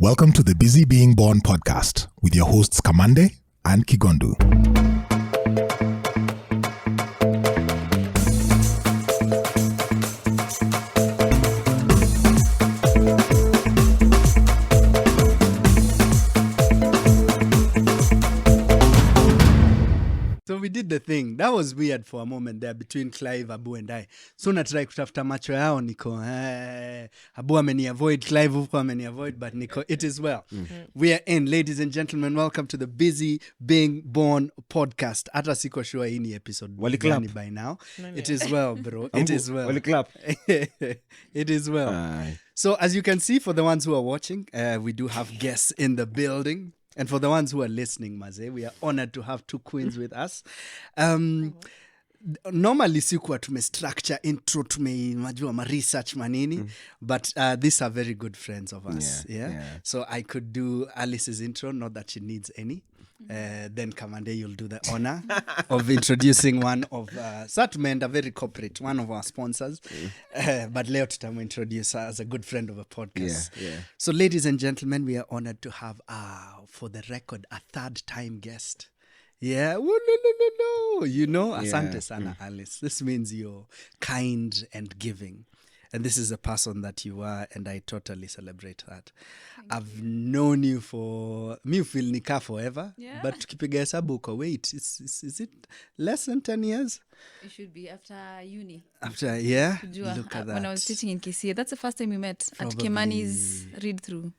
Welcome to the Busy Being Born podcast with your hosts Kamande and Kigondu. So we did the thing. That was weird for a moment there between Clive, Abu and I. So natry kutafuta macho yao niko Abu ameni avoid, Clive huko ameni avoid, but niko it is well. We are in. Ladies and gentlemen, welcome to the Busy Being Born podcast. Hata siko sure hii ni episode gani by now. It is well, bro. It is well. It is well. Aye. So as you can see, for the ones who are watching, we do have guests in the building. And for the ones who are listening, Maze, we are honored to have two queens with us. Normally sikuwa structure intro, majua research manini, but these are very good friends of us. Yeah. So I could do Alice's intro, not that she needs any. Then Kamande, you'll do the honor of introducing one of Satmend, a very corporate, one of our sponsors. But Leo Tutamu introduce her as a good friend of a podcast. Yeah. So ladies and gentlemen, we are honored to have, for the record, a third time guest. Yeah, no. You know, asante sana, Alice. This means you're kind and giving. And this is the person that you are, and I totally celebrate that. I've known you for, me feel nika forever, but tukipiga hesabu uko, wait, is it less than 10 years? It should be after uni. After, yeah? Kujua, Look at that. when I was teaching in KCA, that's the first time we met at Kimani's read-through.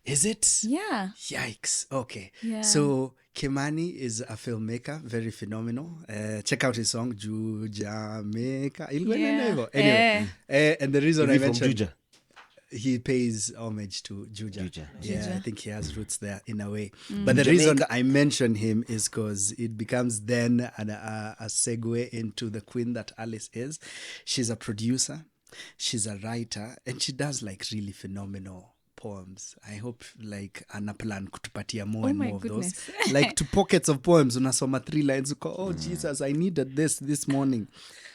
Is it? Yeah. Yikes. Okay. Yeah. So Kombani is a filmmaker, very phenomenal. Check out his song, Jamaica. Anyway, and the reason I mentioned Juja. he pays homage to Juja. Yeah, Juja. I think he has roots there in a way. But the reason I mention him is because it becomes then a segue into the queen that Alice is. She's a producer, she's a writer, and she does like really phenomenal poems. I hope like ana plan kutupatia more and more of those. Like 2 pockets of poems, unasoma 3 lines, uko, oh Jesus, I needed this morning.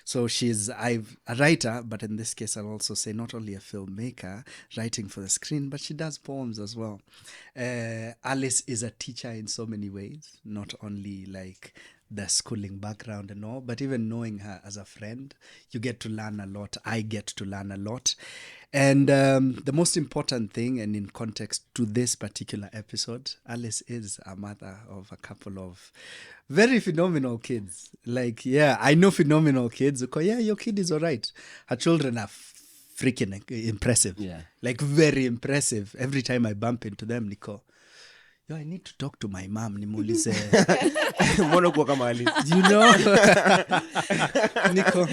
So she's a writer, but in this case I'll also say not only a filmmaker, writing for the screen, but she does poems as well. Alice is a teacher in so many ways, not only like the schooling background and all, but even knowing her as a friend, you get to learn a lot. I get to learn a lot. And the most important thing, and in context to this particular episode, Alice is a mother of a couple of very phenomenal kids. Like, yeah, I know phenomenal kids. Okay, yeah, your kid is all right. Her children are freaking impressive. Yeah. Like, very impressive. Every time I bump into them, Nico, yo, I need to talk to my mom. Nimulize. Mbona kuwa kama Alice? You know? Nico.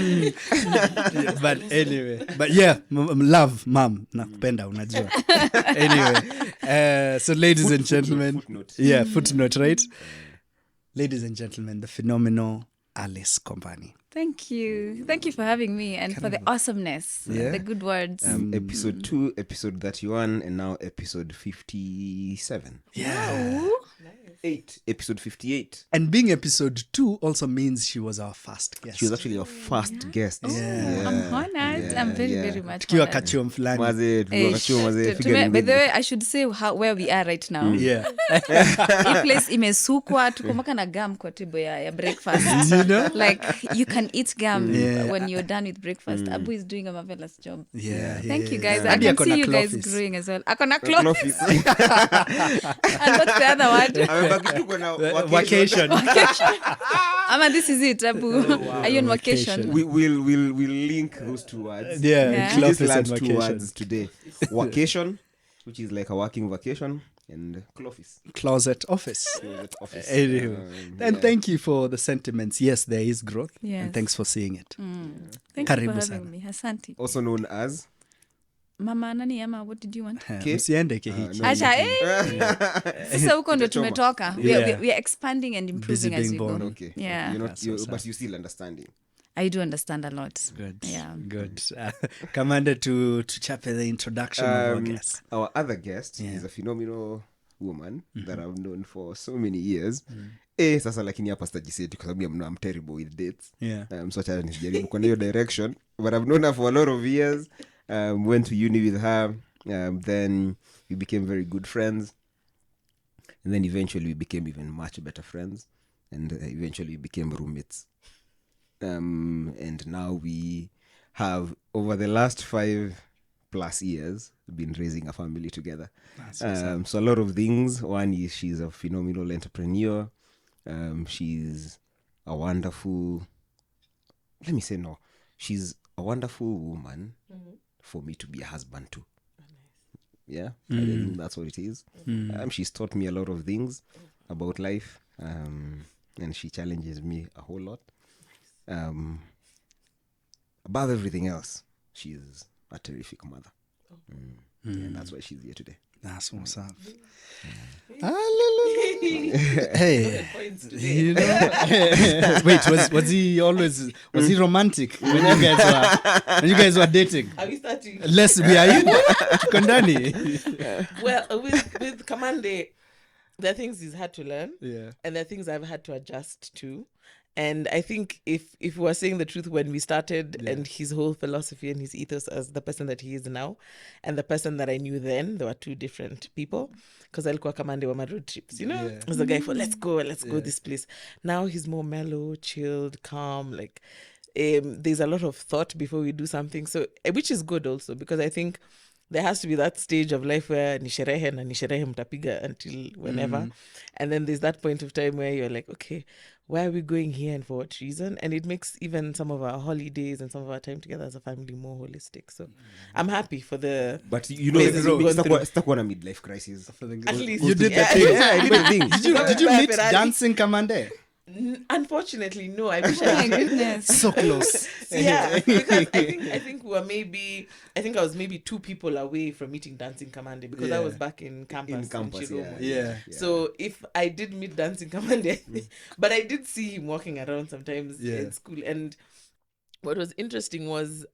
But anyway. But yeah, love, mom. Nakupenda, unajua. Anyway. So ladies and gentlemen. Footnote. Yeah, footnote, right? Ladies and gentlemen, the phenomenal Alice Kombani. Thank you. Thank you for having me and for the awesomeness, the good words. Episode 2, episode 31, and now episode 57. Yeah. Ooh. 8, episode 58. And being episode 2 also means she was our first guest. She was actually our first guest. I'm honored. I'm very much Tukiwa honored. kachom fulani. Maze, tukiwa maze, By the way, I should say where we are right now. Yeah. Hii place imesukwa, tuko mpaka na gum kwa table ya breakfast. You know? Like you can eat gum when you're done with breakfast. Abu is doing a marvelous job. Yeah. Thank you guys. I Hadi can ako see na you guys cloffice. growing as well. Akona cloffice. Cloffice. And what's the other word? Amebaki tuko na Vacation. Ama, this is it, Abu. Are you on vacation? We'll link those 2 words. Yeah. Yeah. We just Cloffice and learned 2 vacation. words today. Vacation, which is like a working vacation, and cloffice. Closet office. Office. Anyway. And thank you for the sentiments. Yes, there is growth. Yes. And thanks for seeing it. Thank you Karibu for sana. having me. Asante. Also known as Mama nani ama, what did you want? Msiende kihichi. Acha, sasa huko ndo tumetoka. We are expanding and improving Busy as being we go. born. Okay. Yeah. But you still understanding. I do understand a lot. Good. Yeah. Good. Commander, to chape the introduction of our guest. Our other guest is a phenomenal woman that I've known for so many years. Sasa lakini hapa stajiseti kwa sababu I'm terrible with dates. Yeah. So acha nisijaribu kwa hiyo direction. But I've known her for a lot of years. Went to uni with her. Then we became very good friends. And then eventually we became even much better friends. And eventually we became roommates. And now we have, over the last 5+ years, been raising a family together. So a lot of things. One is she's a phenomenal entrepreneur. She's a wonderful, she's a wonderful woman for me to be a husband to. Yeah, I think that's what it is. She's taught me a lot of things about life, and she challenges me a whole lot. Above everything else, she's a terrific mother. And that's why she's here today. That's what's up. Hey, you know. Wait, was he romantic when you guys were dating? Are we starting? Let's be in Kombani. Well, with Kamande, there are things he's had to learn, and there are things I've had to adjust to. And I think if we were saying the truth when we started, and his whole philosophy and his ethos as the person that he is now and the person that I knew then, there were two different people. Because alikuwa Kamande wa road trips, you know? It was the guy for let's go this place. Now he's more mellow, chilled, calm. Like there's a lot of thought before we do something. So which is good also, because I think there has to be that stage of life where nisherehe mtapiga until whenever. And then there's that point of time where you're like, okay, why are we going here and for what reason? And it makes even some of our holidays and some of our time together as a family more holistic. So I'm happy for the... But you know, it's stuck on a midlife crisis. At least you did the thing. Yeah, I did the thing. Did you meet dancing Kamande? Unfortunately, no. I wish Oh I my did. goodness. So close. Yeah, because I think we were I was maybe 2 people away from meeting Dancing Kamande, because I was back in campus. In campus, Yeah. So if I did meet Dancing Kamande, but I did see him walking around sometimes in school. And what was interesting was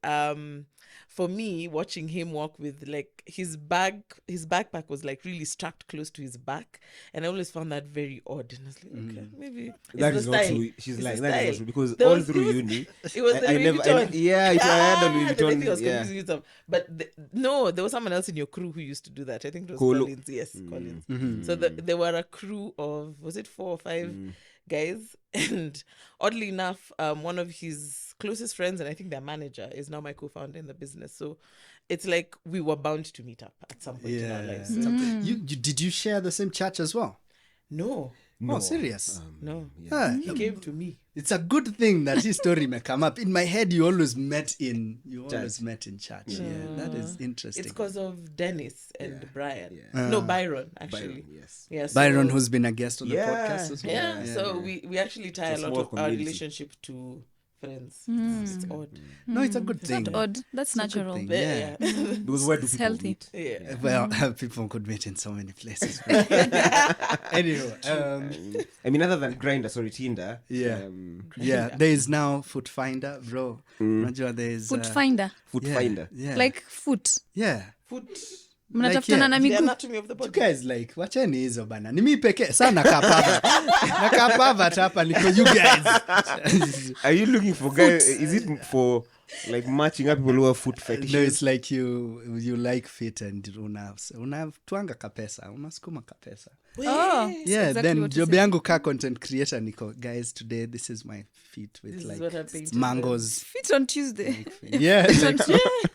for me, watching him walk with like his backpack was like really strapped close to his back, and I always found that very odd. And I was like, okay, maybe That it's is the not style. true. She's It's like, the that is style. not true. Because There all was- through it was- uni, It was the I Louis never, Vuitton. I had the Louis I think he was Vuitton. confusing himself. But no, there was someone else in your crew who used to do that. I think it was Kolo. Collins. Yes, Collins. So there were a crew of, was it 4 or 5 guys? And oddly enough, one of his closest friends, and I think their manager, is now my co-founder in the business. So it's like we were bound to meet up at some point in our lives. So, Did you share the same church as well? no, Oh, serious? no. Ah, He came to me. it's a good thing that his story may come up. In my head, you always met in church. Yeah, that is interesting. It's because of Dennis and Brian. No, Byron, actually. Byron, yes. Yeah, so, Byron, who's been a guest on the Yeah. podcast as well. Yeah, so we actually tie It's a a lot small of our community. relationship to friends. It's odd. No, it's a good It's thing. not odd. That's natural. thing. But, Yeah. Because where do It's people healthy. meet? yeah. Well, people could meet in so many places. Anyway, I mean, other than Grindr, sorry, Tinder. yeah, there is now Foot Finder, bro. Unajua there is Foot finder. Foot yeah, Finder. yeah, Like foot. yeah. Foot. Mnatafutana na The miguu. anatomy of the You body. guys like wacheni hizo bana, ni mi pekee sana nakapava hapa niko you guys. Are you looking for guys? Is it for like matching up people who have foot fetishes? No, it's like you like fit and unatwanga kapesa, unasukuma kapesa. Oh, Yeah, exactly then what you job said. yangu ka content creator niko, guys, today this is my feet with This is like what I painted. mangoes. Fit on Tuesday. Yeah, like,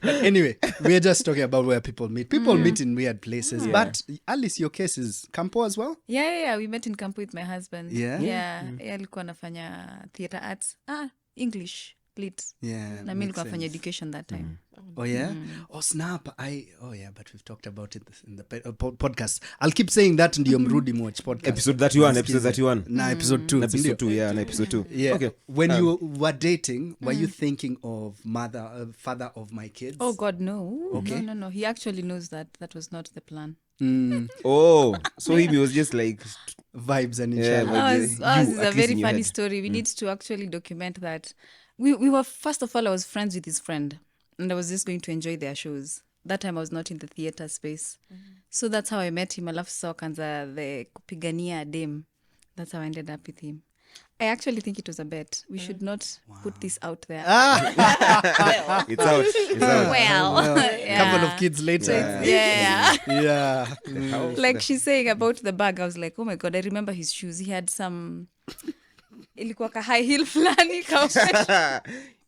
but anyway, we're just talking about where people meet. People meet in weird places. But Alice, your case is Campo as well? Yeah. We met in camp with my husband. Yeah? Yeah. Yeye alikuwa anafanya theater arts. English lit. Yeah. Na mimi makes nilikuwa nafanya sense. education that time. Oh yeah. Oh snap! But we've talked about it in the podcast. I'll keep saying that ndio mrudi watch podcast. Episode 31, episode 31. Na episode 2. Episode 2, yeah, and episode 2. Yeah. Okay. When you were dating, were you thinking of father of my kids? Oh God, no. Okay. No. He actually knows that was not the plan. Oh, so he was just like, Vibes and Yeah, inshallah. but Ours you, is at a least very in your funny head. story. We need to actually document that. We were, first of all, I was friends with his friend, and I was just going to enjoy their shows. That time I was not in the theater space. So that's how I met him. Alafu sasa wakaanza the kupigania dem. That's how I ended up with him. I actually think it was a bet. We should not put this out there. It's out. It's out. Well, Couple of kids later. Yeah. Yeah. Like she's saying about the bag, I was like, oh my God, I remember his shoes. He had some ilikuwa ka high heel flani.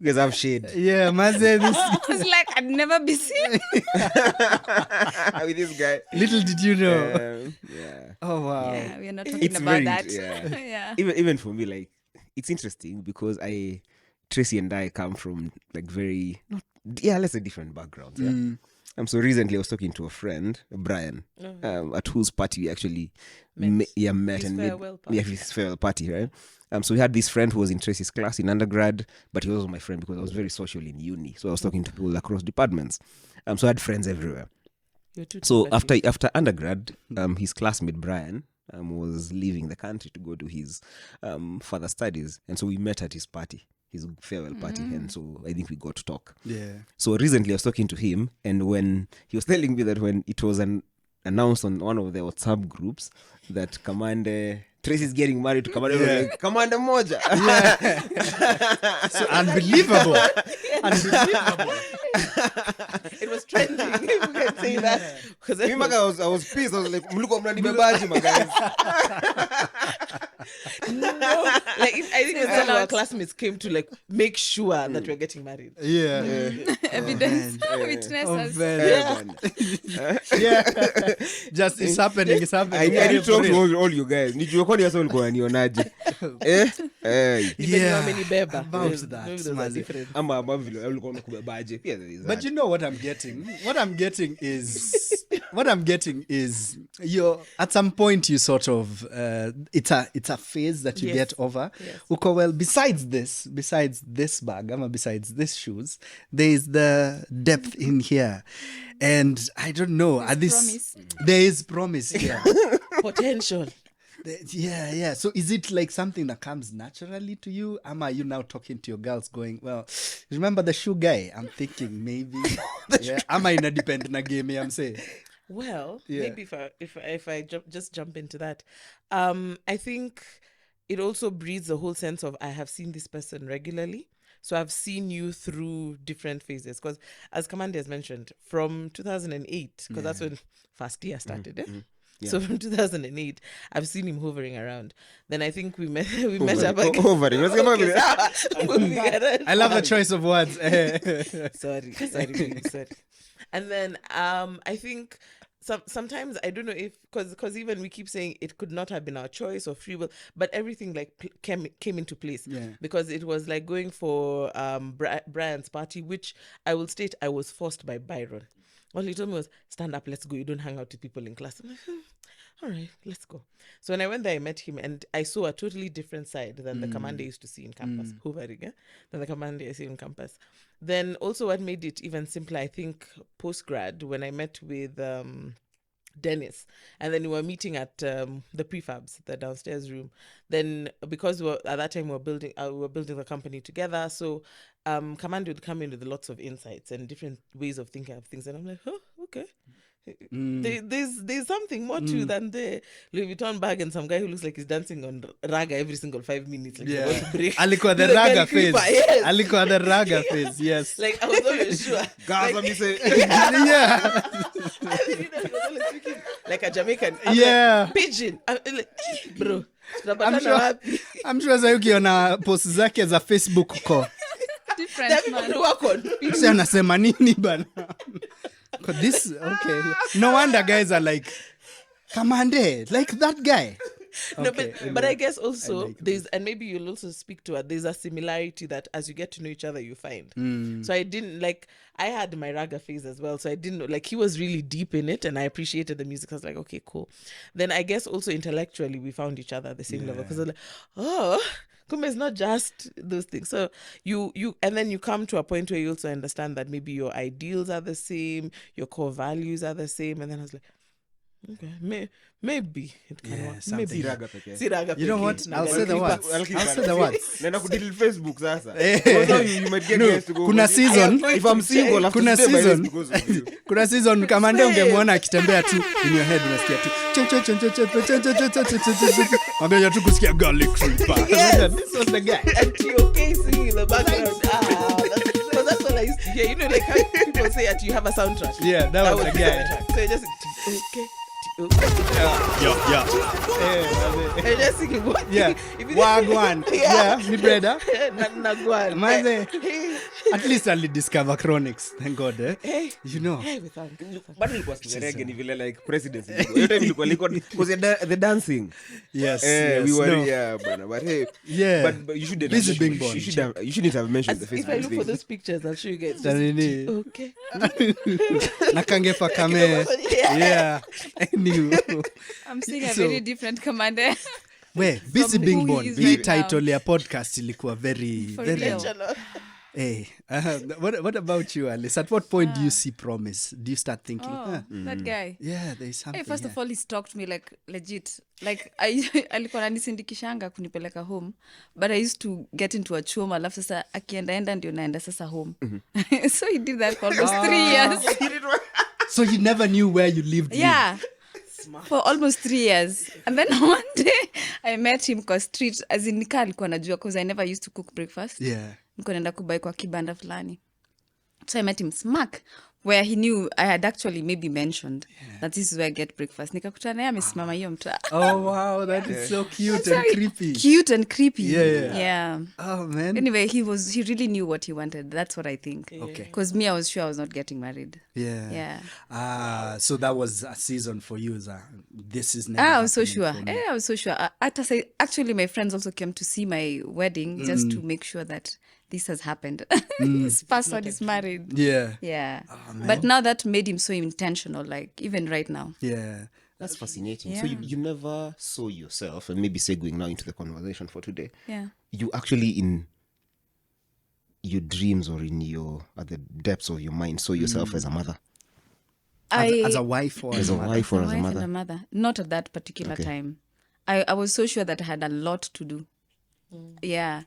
You guys have shade. Yeah, Maze, this I was like, I'd never be seen. With this guy. little did you know. Yeah. Oh wow. Yeah, we're not talking It's about very, that. yeah. Even for me, like, it's interesting because Tracy and I come from like very, let's say different backgrounds. Yeah. So recently I was talking to a friend, Brian, at whose party we actually met His and farewell made his farewell party, right? So we had this friend who was in Tracy's class in undergrad, but he was my friend because I was very social in uni. So I was talking to people across departments. So I had friends everywhere. So after undergrad, his classmate Brian was leaving the country to go to his further studies, and so we met at his party, his farewell party, and so I think we got to talk. Yeah. So recently I was talking to him, and when he was telling me that when it was announced on one of the WhatsApp groups that Tracy is getting married to Commander, like, Commander Moja. So unbelievable. Unbelievable. It was trending. If you can say that. Because I was pissed. I was like, look what I'm my guys. like I think some of our classmates came to like make sure that we're getting married. Yeah. Evidence, witnesses. Yeah. Just it's happening. It's happening. I need to talk to all you guys. Need you call yourself nionaje? Depending how many beba. About Maybe that. those are different. Ama abavilo ulikuwa unakubebaje? Pia there is But that. you know what I'm getting? What I'm getting is you're at some point you sort of it's a phase that you Yes. get over. Yes. Uko, well, besides this bag, besides this shoes, there is the depth in here. And I don't know. At this promise. there is promise here. Potential. Yeah. So is it like something that comes naturally to you? Am you now talking to your girls going, well, remember the shoe guy? I'm thinking maybe. Am I in a dependent game? I'm saying. Well, Yeah. maybe if I just jump into that, I think it also breeds a whole sense of I have seen this person regularly. So I've seen you through different phases. Because as Kamande has mentioned, from 2008, because that's when first year started. Yeah. So from 2008, I've seen him hovering around. Then I think we met up again. Hovering. What's going on with Moving around. I love the choice of words. Sorry. And then I think sometimes I don't know if because even we keep saying it could not have been our choice or free will, but everything like came into place. Yeah. Because it was like going for Brian's party, which I will state I was forced by Byron. All he told me was, stand up, let's go. You don't hang out with people in class. I'm like, all right, let's go. So when I went there, I met him and I saw a totally different side than the commander used to see in campus. Than the commander I see in campus. Then also what made it even simpler, I think, post-grad, when I met with Dennis, and then we were meeting at the prefabs, the downstairs room. Then because at that time we were building the company together, so Commander would come in with lots of insights and different ways of thinking of things, and I'm like, oh, okay. There's something more to than the Louis Vuitton bag and some guy who looks like he's dancing on raga every single 5 minutes. Like Yeah. he's about to break. Alikuwa the He's like raga Gary Creeper, phase. yes. Alikuwa the raga phase. Yes. Like I was always sure. Guys, like, let me say. Yeah. he was always speaking like a Jamaican. I'm Yeah. like, Pigeon. I'm like, bro. I'm tunapatana sure. wapi? I'm sure sasa ukiona post zake za Facebook uko. There Different are people man. who work on Sasa anasema nini bana? This okay. No wonder guys are like, Kamande, like that guy. No, Okay, but I anyway. guess also I like there's, and maybe you'll also speak to it, there's a similarity that as you get to know each other, you find. So I didn't like, I had my raga phase as well. So I didn't like, he was really deep in it and I appreciated the music. I was like, okay, cool. Then I guess also intellectually, we found each other at the same level. Because I was like, oh, Kumbe is not just those things. So you, and then you come to a point where you also understand that maybe your ideals are the same, your core values are the same. And then I was like, Okay. Maybe it can work. something. Maybe. Siraga pekee. Siraga You know pekee. what? I'll say the words. I'll say the words. Nenda kudelete Facebook sasa. Also, you might get guys to go. Kuna for it. season. If I'm single, I'll have to Kuna stay my ways season. because of you. Kuna season Kamande ungemwona akitembea tu in your head unasikia tu angeja tu kusikia garlic creeper. This was the guy. And okay singing in the background. That's what I used to hear. You know, like how people say that you have a soundtrack. Yeah, that was the guy. Soundtrack. So you just okay. Yeah. And just singing what? Yeah. If you- Wagwan. Yeah, mi brother. Nagwan. Manze, at least I'll discover Chronics. Thank God, eh? Hey. You know. Hey, we thank you. Bado nilikuwa sikiza reggae ni vile like presidency. Hiyo time nilikuwa because the dancing. Yes. We were no. yeah, but hey. Yeah. But you shouldn't. This is being born. You shouldn't have mentioned the If Facebook I look for thing. those pictures, I'll show you guys. Nini? Okay. Nakangefa kame. Yeah. I knew. I'm seeing a So- very different commander. We, busy From being who born. he is Hii right title ya podcast ilikuwa very For very real. Hey, what about you, Alice? At what point do you see promise? Do you start thinking, That guy. yeah, there is something. Hey, first here. of all, he stalked me like legit. Like alikuwa nanisindikishanga kunipeleka home, but I used to get into a choma, alafu sasa akiendaenda ndio naenda sasa home. So he did that for almost 3 years. So he never knew where you lived. Yeah. For almost 3 years. And then one day I met him kwa street, as in nika alikuwa najua because I never used to cook breakfast. Yeah. Niko naenda kubai kwa kibanda fulani. So I met him smack where he knew I had actually maybe mentioned that this is where I get breakfast. Nikakutana naye amesimama hiyo mtaa. Oh wow, that is so cute and creepy. Cute and creepy. Yeah. Yeah. Oh man. Anyway, he really knew what he wanted. That's what I think. Okay. Because me, I was sure I was not getting married. Yeah. Yeah. So that was a season for you. This is never I was so happening sure. for me. I was so sure. Actually, my friends also came to see my wedding just to make sure that this has happened. This person is married. Yeah. Yeah. But now that made him so intentional, like even right now. Yeah. That's fascinating. Yeah. So you never saw yourself, and maybe segueing now into the conversation for today. Yeah. You actually in your dreams or at the depths of your mind saw yourself as a mother. As a wife or As a wife or as a wife mother. and a mother. Not at that particular time. I was so sure that I had a lot to do. Yeah.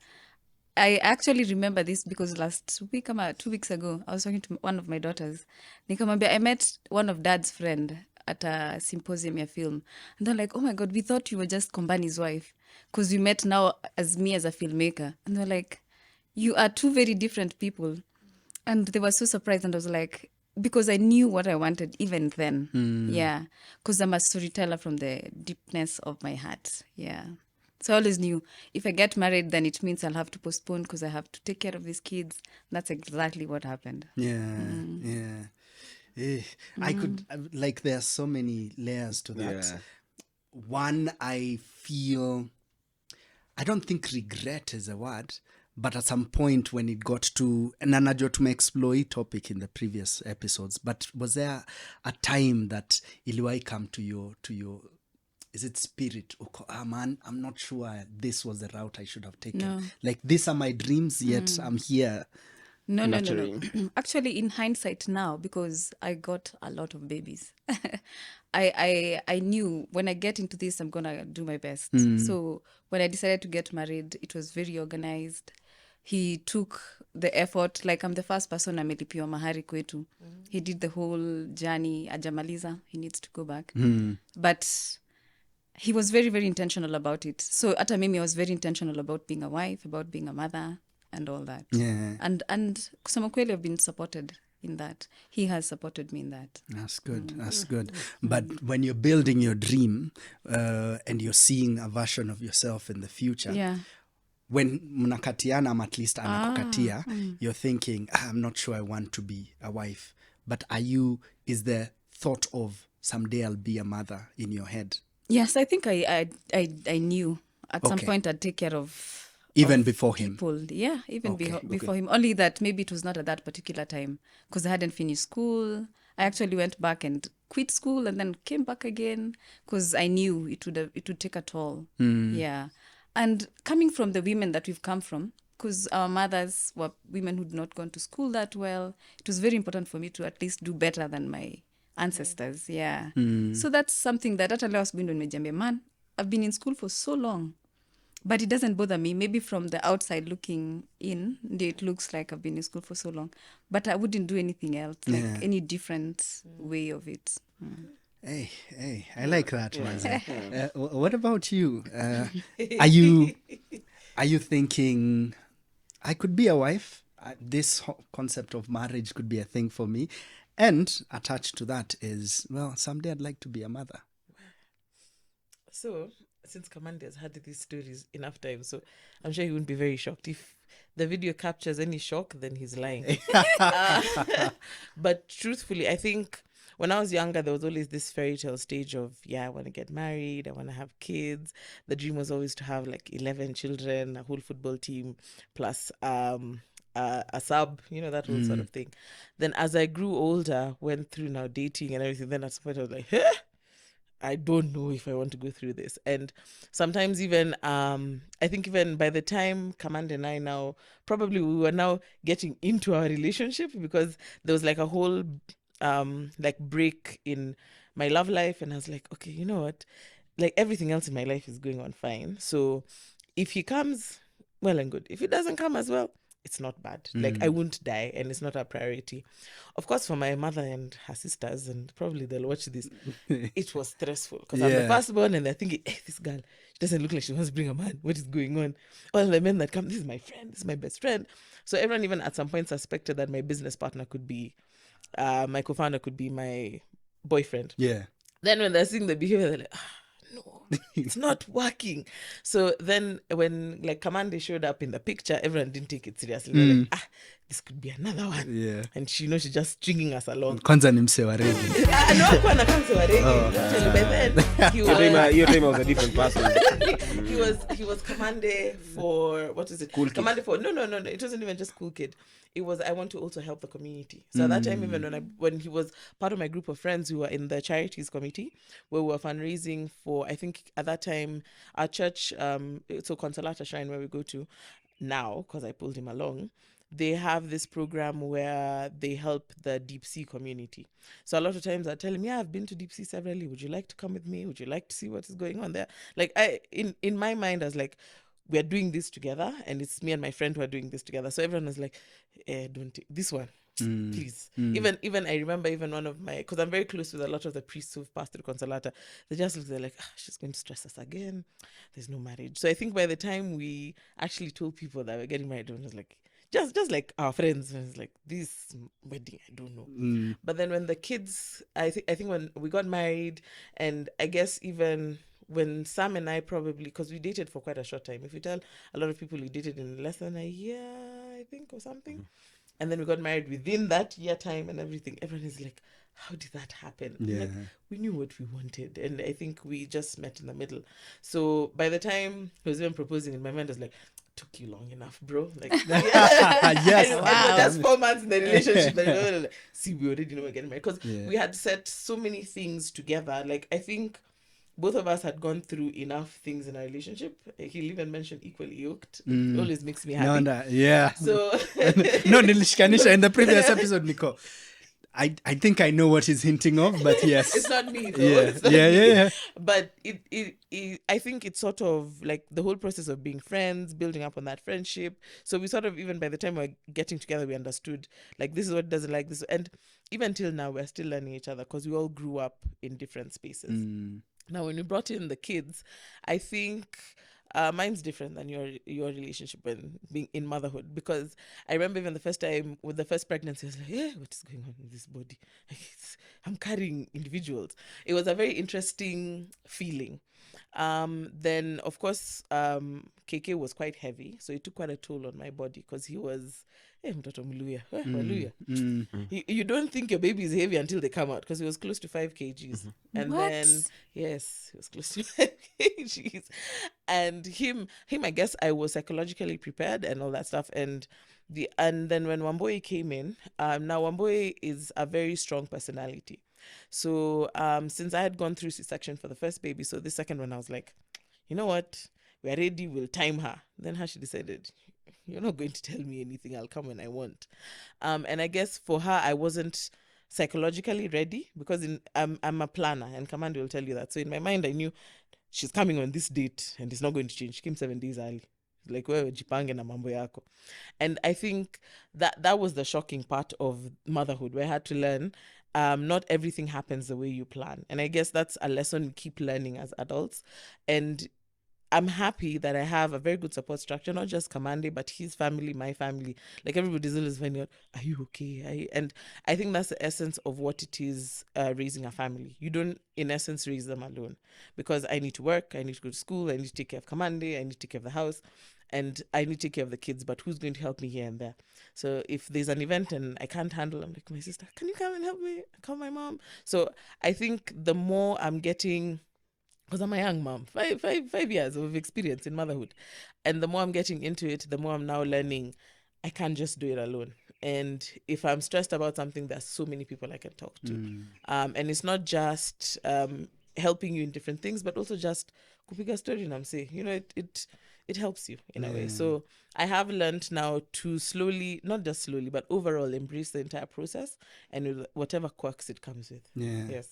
I actually remember this because last week, 2 weeks ago, I was talking to one of my daughters. Nikamwambia, I met one of dad's friend at a symposium ya film. And they're like, oh my God, we thought you were just Kombani's wife. Because we met now as me as a filmmaker. And they're like, you are two very different people. And they were so surprised. And I was like, because I knew what I wanted even then. Yeah. Because I'm a storyteller from the deepness of my heart. Yeah. So I always knew if I get married, then it means I'll have to postpone because I have to take care of these kids. That's exactly what happened. Yeah. Yeah. I could, like, there are so many layers to that. Yeah. One, I feel, I don't think regret is a word, but at some point when it got to, and najua tume-explore hii topic in the previous episodes, but was there a time that iliwai come to your is it spirit? Man, I'm not sure this was the route I should have taken. No. Like, these are my dreams, yet I'm here. No. Actually, in hindsight now, because I got a lot of babies, I knew when I get into this, I'm going to do my best. So when I decided to get married, it was very organized. He took the effort. Like, I'm the first person amelipiwa mahari kwetu. He did the whole journey. Ajamaliza. He needs to go back. But he was very, very intentional about it. So hata mimi, I was very intentional about being a wife, about being a mother, and all that. Yeah. And kusema kweli, I've been supported in that. He has supported me in that. That's good. That's good. But when you're building your dream and you're seeing a version of yourself in the future, Yeah. when mnakatiana, ama at least anakukatia, you're thinking, I'm not sure I want to be a wife. But is the thought of someday I'll be a mother in your head? Yes, I think I knew at some Okay. point I'd take care of Even before him? people. Yeah, even Okay, before him. Only that maybe it was not at that particular time because I hadn't finished school. I actually went back and quit school and then came back again because I knew it would take a toll. Yeah. And coming from the women that we've come from, because our mothers were women who'd not gone to school that well, it was very important for me to at least do better than my ancestors. Yeah. So that's something that hata leo asubuhi ndo nimejambia, man, I've been in school for so long, but it doesn't bother me. Maybe from the outside looking in, it looks like I've been in school for so long, but I wouldn't do anything else, like any different way of it. Hey, I like that one. What about you? Are you thinking I could be a wife? This concept of marriage could be a thing for me. And attached to that is, well, someday I'd like to be a mother. So, since Commander has had these stories enough time, so I'm sure he wouldn't be very shocked. If the video captures any shock, then he's lying. But truthfully, I think when I was younger, there was always this fairy tale stage of, I want to get married, I want to have kids. The dream was always to have like 11 children, a whole football team, plus a sub, that whole sort of thing. Then as I grew older, went through now dating and everything, then at some point I was like, I don't know if I want to go through this. And sometimes even, I think even by the time Commander and I now, probably we were now getting into our relationship, because there was like a whole like break in my love life. And I was like, okay, you know what? Like everything else in my life is going on fine. So if he comes, well and good. If he doesn't come as well, it's not bad. Like I won't die, and it's not a priority. Of course, for my mother and her sisters, and probably they'll watch this, it was stressful because I'm the firstborn, and they're thinking, hey, this girl, she doesn't look like she wants to bring a man. What is going on? All the men that come, this is my friend, this is my best friend. So everyone even at some point suspected that my business partner could be, my co-founder could be my boyfriend. Yeah. Then when they're seeing the behavior, they're like, no, it's not working. So then when like Commander showed up in the picture, everyone didn't take it seriously. They're like, this could be another one. Yeah. And she's just stringing us along. Kwanza ni mse wa reggae. No, hakuwa na kansa wa reggae. By then, he was... Your time was a different person. he was Commander for, what is it? Cool kid. Commander for, no. It wasn't even just cool kid. It was, I want to also help the community. So at that time, even when he was part of my group of friends who were in the charities committee, where we were fundraising for, I think at that time, our church, so Consolata Shrine, where we go to now, because I pulled him along, they have this program where they help the deep sea community. So a lot of times I tell him, I've been to deep sea severally. Would you like to come with me? Would you like to see what is going on there? Like in my mind, I was like, we're doing this together, and it's me and my friend who are doing this together. So everyone was like, don't take this one, please. Even I remember even one of my, because I'm very close with a lot of the priests who've passed through Consolata, they just looked, they're like, she's going to stress us again. There's no marriage. So I think by the time we actually told people that we're getting married, it was like, just like our friends, and it's like, this wedding, I don't know. But then when the kids, I think when we got married, and I guess even when Sam and I probably, because we dated for quite a short time. If you tell a lot of people, we dated in less than a year, I think, or something. And then we got married within that year time and everything. Everyone is like, how did that happen? Yeah. Like, we knew what we wanted. And I think we just met in the middle. So by the time he was even proposing, in my mind, I was like, took you long enough, bro. Like, Yes. And Wow. just 4 months in the relationship. See, we already know we're getting married. Because we had set so many things together. Like, I think both of us had gone through enough things in our relationship. He'll even mention equally yoked. It always makes me happy. Yeah. So No, nilishikanisha in the previous episode, Nico. I think I know what he's hinting of, but yes. it's not me though. Yeah. It's not Yeah. me. But it I think it's sort of like the whole process of being friends, building up on that friendship. So we sort of, even by the time we're getting together, we understood like this is what doesn't like this. And even till now, we're still learning each other because we all grew up in different spaces. Now, when we brought in the kids, I think mine's different than your relationship when being in motherhood, because I remember even the first time with the first pregnancy, I was like, what is going on in this body? I'm carrying individuals. It was a very interesting feeling. Then, of course, KK was quite heavy, so it took quite a toll on my body because he was, mtoto mluya, waluya. You don't think your baby is heavy until they come out, because he was close to 5 kgs. And What? then, yes, he was close to 5 kgs. And him, I guess I was psychologically prepared and all that stuff. And then when Wamboi came in, now Wamboi is a very strong personality. So since I had gone through C-section for the first baby, so the second one I was like, you know what, we're ready, we'll time her. Then she decided, you're not going to tell me anything, I'll come when I want. And I guess for her, I wasn't psychologically ready, because I'm a planner, and Kamandi will tell you that. So in my mind, I knew she's coming on this date and it's not going to change. She came 7 days early. Like, wewe jipange na mambo yako. And I think that was the shocking part of motherhood, where I had to learn not everything happens the way you plan. And I guess that's a lesson we keep learning as adults. And I'm happy that I have a very good support structure, not just Kamande, but his family, my family. Like, everybody's always finding out, are you okay? And I think that's the essence of what it is, raising a family. You don't, in essence, raise them alone, because I need to work, I need to go to school, I need to take care of Kamande, I need to take care of the house, and I need to take care of the kids, but who's going to help me here and there? So if there's an event and I can't handle, I'm like, my sister, can you come and help me? Call my mom. So I think the more I'm getting, because I'm a young mom, 5 years of experience in motherhood, and the more I'm getting into it, the more I'm now learning I can't just do it alone. And if I'm stressed about something, there's so many people I can talk to. And it's not just helping you in different things, but also just kupiga story and I'm saying, it helps you in a way. So I have learned now to slowly, not just slowly, but overall embrace the entire process and with whatever quirks it comes with. Yeah. Yes.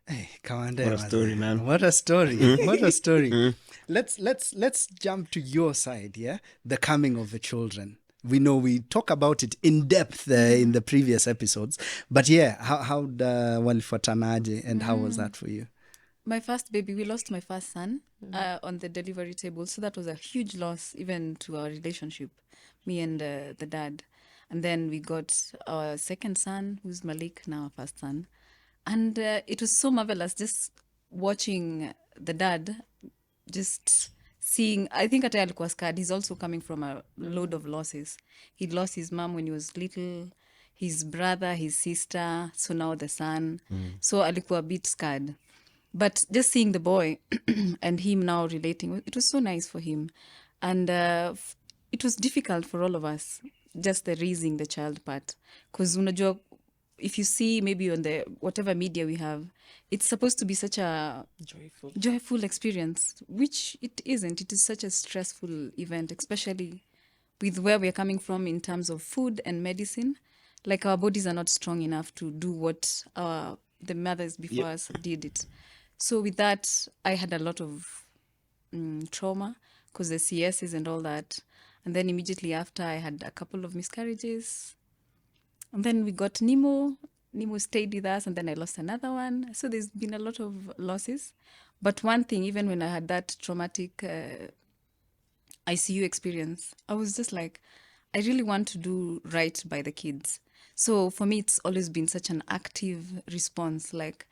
Hey, Kawande, What a story, man. What a story. What a story. Let's jump to your side, yeah? The coming of the children. We know we talk about it in depth in the previous episodes. But yeah, how walifuatanaje and how was that for you? My first baby, we lost my first son on the delivery table. So that was a huge loss, even to our relationship, me and the dad. And then we got our second son, who's Malik, now our first son. And it was so marvelous just watching the dad, just seeing, I think Atay alikuwa scared. He's also coming from a load of losses. He'd lost his mom when he was little, his brother, his sister, so now the son. So alikuwa a bit scared. But just seeing the boy and him now relating, it was so nice for him. And it was difficult for all of us, just the raising the child part. Because unajua, if you see maybe on the whatever media we have, it's supposed to be such a joyful experience, which it isn't. It is such a stressful event, especially with where we're coming from in terms of food and medicine. Like, our bodies are not strong enough to do what the mothers before us did it. So with that, I had a lot of trauma because the CSs and all that. And then immediately after, I had a couple of miscarriages. And then we got Nemo. Nemo stayed with us, and then I lost another one. So there's been a lot of losses. But one thing, even when I had that traumatic ICU experience, I was just like, I really want to do right by the kids. So for me, it's always been such an active response. Like,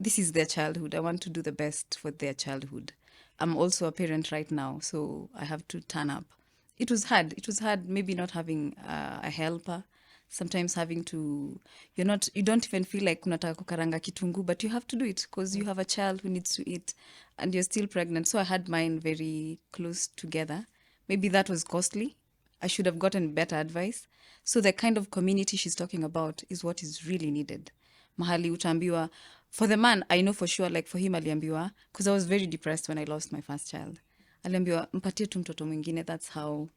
this is their childhood. I want to do the best for their childhood. I'm also a parent right now, so I have to turn up. It was hard. It was hard maybe not having a helper. Sometimes having to, you don't even feel like unataka kukaranga kitungu, but you have to do it because you have a child who needs to eat and you're still pregnant. So I had mine very close together. Maybe that was costly. I should have gotten better advice. So the kind of community she's talking about is what is really needed. Mahali utaambiwa, for the man, I know for sure, like for him aliambiwa, because I was very depressed when I lost my first child. Aliambiwa, mpatie tu mtoto mwingine, that's how.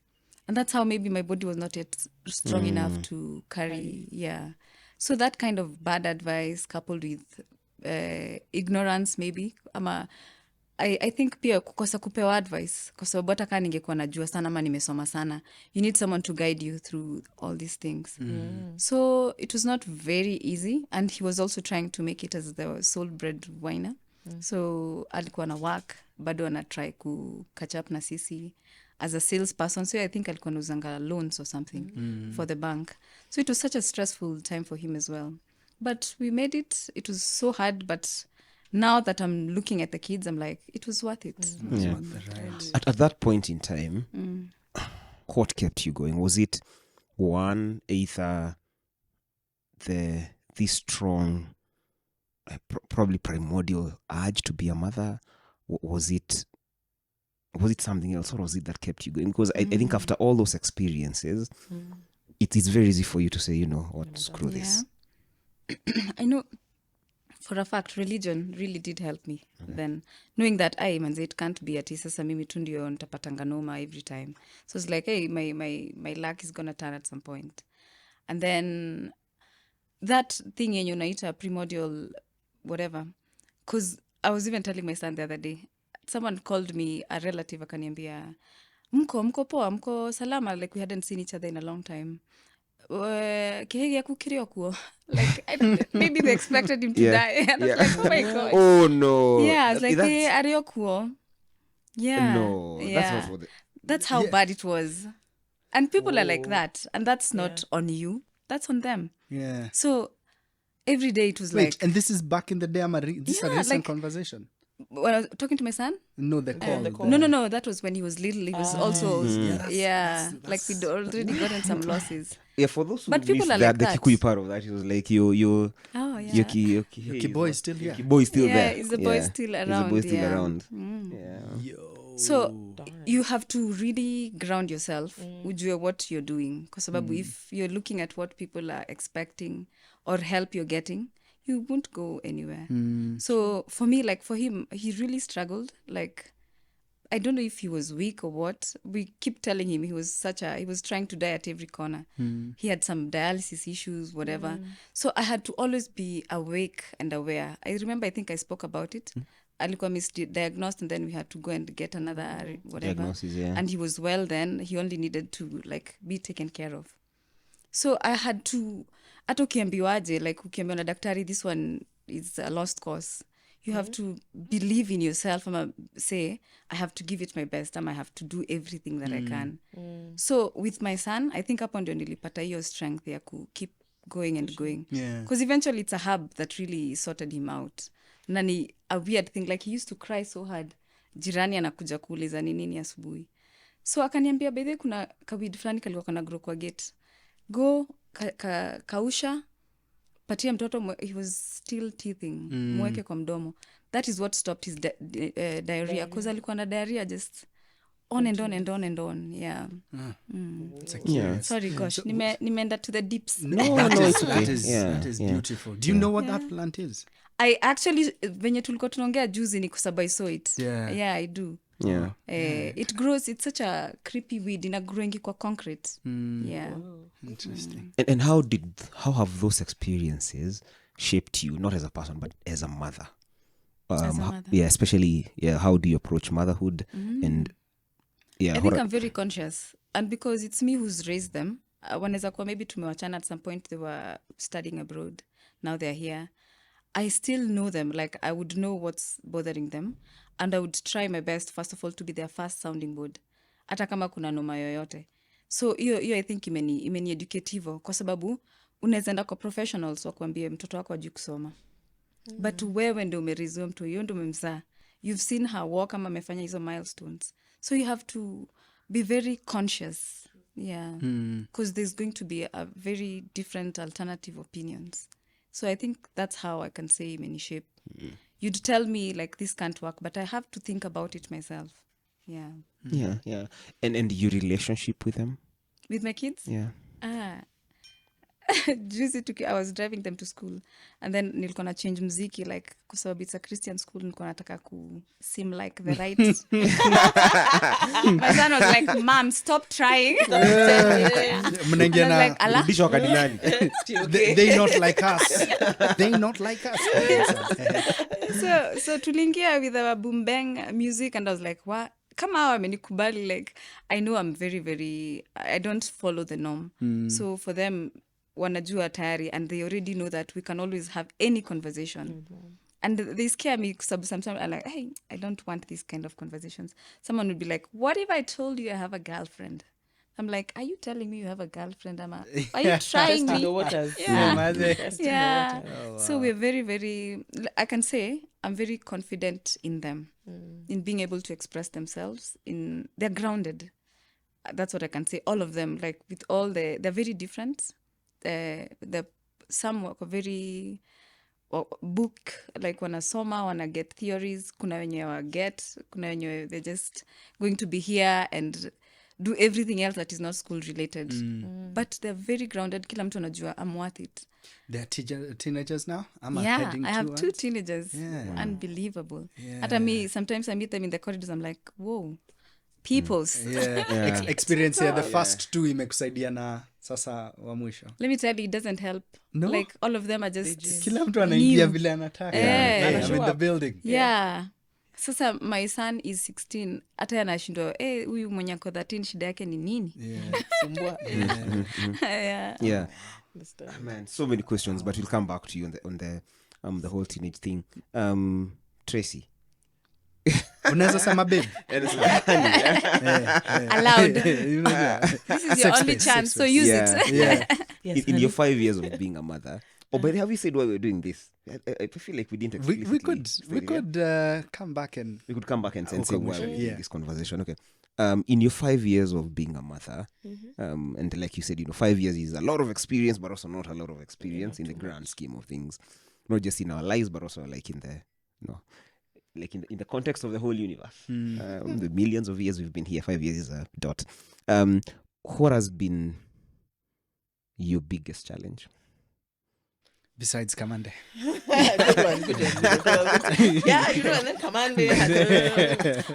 And that's how maybe my body was not yet strong enough to carry. Yeah. So that kind of bad advice coupled with ignorance maybe. I think pia kukosa kupewa advice. Kwa sababu hata kaa ningekuwa najua sana ama nimesoma sana. You need someone to guide you through all these things. So it was not very easy. And he was also trying to make it as the sole breadwinner. So alikuwa na work. Bado ana try ku catch up na sisi as a salesperson. So I think alikuwa nauzanga loans or something for the bank. So it was such a stressful time for him as well. But we made it. It was so hard, but now that I'm looking at the kids, I'm like, it was worth it. Yeah. At that point in time, what kept you going? Was it one, either this strong, probably primordial urge to be a mother? Was it something else, or was it that kept you going? Because I think after all those experiences, it is very easy for you to say, you know what, screw this. I know for a fact religion really did help me then, knowing that manze, it can't be ati sasa mimi tu ndio nitapatanga noma every time. So it's like, hey, my luck is gonna turn at some point. And then that thing yenye unaita primordial whatever, because I was even telling my son the other day, someone called me, a relative akaniambia, mko poa, mko salama, like we hadn't seen each other in a long time. Kihegi yaku kirio kuo. Like, maybe they expected him to die. And I was like, oh my God. Oh no. Yeah, I was like, That's- ario kuo. Yeah. No, yeah. that's not for the... That's how bad it was. And people are like that. And that's not on you. That's on them. Yeah. So every day it was Wait, like... and this is back in the day. This is a Yeah, recent like- conversation. When I was talking to my son? No, the call. the call. No. That was when he was little. He was also... Yeah, like we'd already gotten some losses. Yeah, for those who But people missed are that, like the that. Kikuyu part of that, it was like your Oh, yeah. your Kiboy is still here. Kiboy is still Yeah, there. is the boy still Is the around, boy still yeah. around? Yo. So you have to really ground yourself. Ujue what you're doing. Kwa sababu if you're looking at what people are expecting or help you're getting, you won't go anywhere. So for me, like for him, he really struggled. Like, I don't know if he was weak or what. We keep telling him he was trying to die at every corner. He had some dialysis issues, whatever. So I had to always be awake and aware. I remember, I think I spoke about it. Alikuwa misdiagnosed and then we had to go and get another whatever. Diagnosis, yeah. And he was well then. He only needed to like be taken care of. So I had to, hata ukiambiwaje, like ukiambiwa na daktari, this one is a lost cause. You have to believe in yourself and say, I have to give it my best and I have to do everything that I can. So with my son, I think hapo ndio nilipata hiyo strength ya ku keep going and going. Yeah. Because eventually it's a hub that really sorted him out. Nani, a weird thing, like he used to cry so hard. Jirani anakuja kuuliza ni nini asubuhi. So akaniambia, by the way, kuna kawid fulani kalikuwa kana grow kwa gate. Go, kausha, patia mtoto, he was still teething, mweke kwa mdomo. That is what stopped his diarrhea. Because alikuwa na diarrhea just on and on and on and on. Yeah. It's a curious. Sorry, gosh. Nimeenda to the deeps. That is beautiful. Do you know what that plant is? I actually, venye tulikuwa tunaongea juzi ni kusaba I saw it. Yeah, I do. Yeah. It grows, it's such a creepy weed, inagrowingi kwa concrete. Yeah. Interesting. And how have those experiences shaped you, not as a person, but as a mother? As a mother. Yeah, especially, how do you approach motherhood? And I think I'm very conscious. And because it's me who's raised them, wanaweza kuwa maybe tumewachana at some point, they were studying abroad. Now they're here. I still know them. Like, I would know what's bothering them. And I would try my best, first of all, to be their first sounding board. Hata kama kuna noma yoyote. So, hiyo I think imeni educate hivo. Kwa sababu, unaweza enda kwa professionals wakuambie mtoto wako hajui kusoma. But wewe ndio umerizua mtu, hiyo ndio umemzaa. You've seen her walk ama amefanya hizo milestones. So you have to be very conscious. Yeah. Because there's going to be a very different alternative opinions. So I think that's how I can say many shape. You'd tell me like this can't work, but I have to think about it myself. Yeah. Yeah. And your relationship with them? With my kids? Yeah. Juicy I was driving them to school and then nilikuwa na change mziki like kwa sababu it's a Christian school nilikuwa nataka ku seem like the right. My son was like, Mom, stop trying. Mnaingia na Like, Allah. Rudisha wakati nani? they not like us. They not like us. So tuliingia with our boom bang music and I was like, what? Kama hawa amenikubali, like I know I'm very, very, I don't follow the norm. So for them, wanajua tayari and they already know that we can always have any conversation. And they scare me because sometimes I'm like, hey, I don't want these kind of conversations. Someone would be like, what if I told you I have a girlfriend? I'm like, are you telling me you have a girlfriend, Amma? Are you trying Testing me? the waters. Yeah. So we're very, very, I can say I'm very confident in them, in being able to express themselves. They're grounded. That's what I can say. All of them, like with all they're very different. Some were very book, like wanasoma, wana get theories. Kuna wenye wa get, kuna wenye they're just going to be here and do everything else that is not school related. But they're very grounded. Kila mtu anajua I'm worth it. They're teenagers now? I have 2 teenagers. Yeah. Unbelievable. Yeah. Hata me, sometimes I meet them in the corridors, I'm like, whoa, peoples. Experience here, the first 2 imekusaidia na Sasa wa mwisho. Let me tell you, it doesn't help. No? Like all of them are just Kila mtu anaingia new. vile anataka. Yeah. Hey, I'm Show in the up. building. Yeah. Sasa my son is 16. Hata anashindwa, huyu mwenye ako 13 shida yake ni nini? Yeah. Sumbua. Yeah. Yeah. Understand. Man, so many questions, but we'll come back to you on the whole teenage thing. Tracy. Unaweza sema babe. Allowed. Unajua. This is your Safe only space, chance, safe so space. use Yeah. it. Yeah. Yes, in your 5 years of being a mother. Oh, but have you said why we're doing this? I feel like we didn't We explicitly could state it, yeah? come back and We could come back and say why commission, we're having yeah. this conversation. Okay. In your 5 years of being a mother, and like you said, 5 years is a lot of experience, but also not a lot of experience in the grand scheme of things. Not just in our lives, but also like in the, like in the context of the whole universe. The millions of years we've been here, 5 years is a dot. What has been your biggest challenge? besides Kamande. Good one. Yeah, and then Kamande,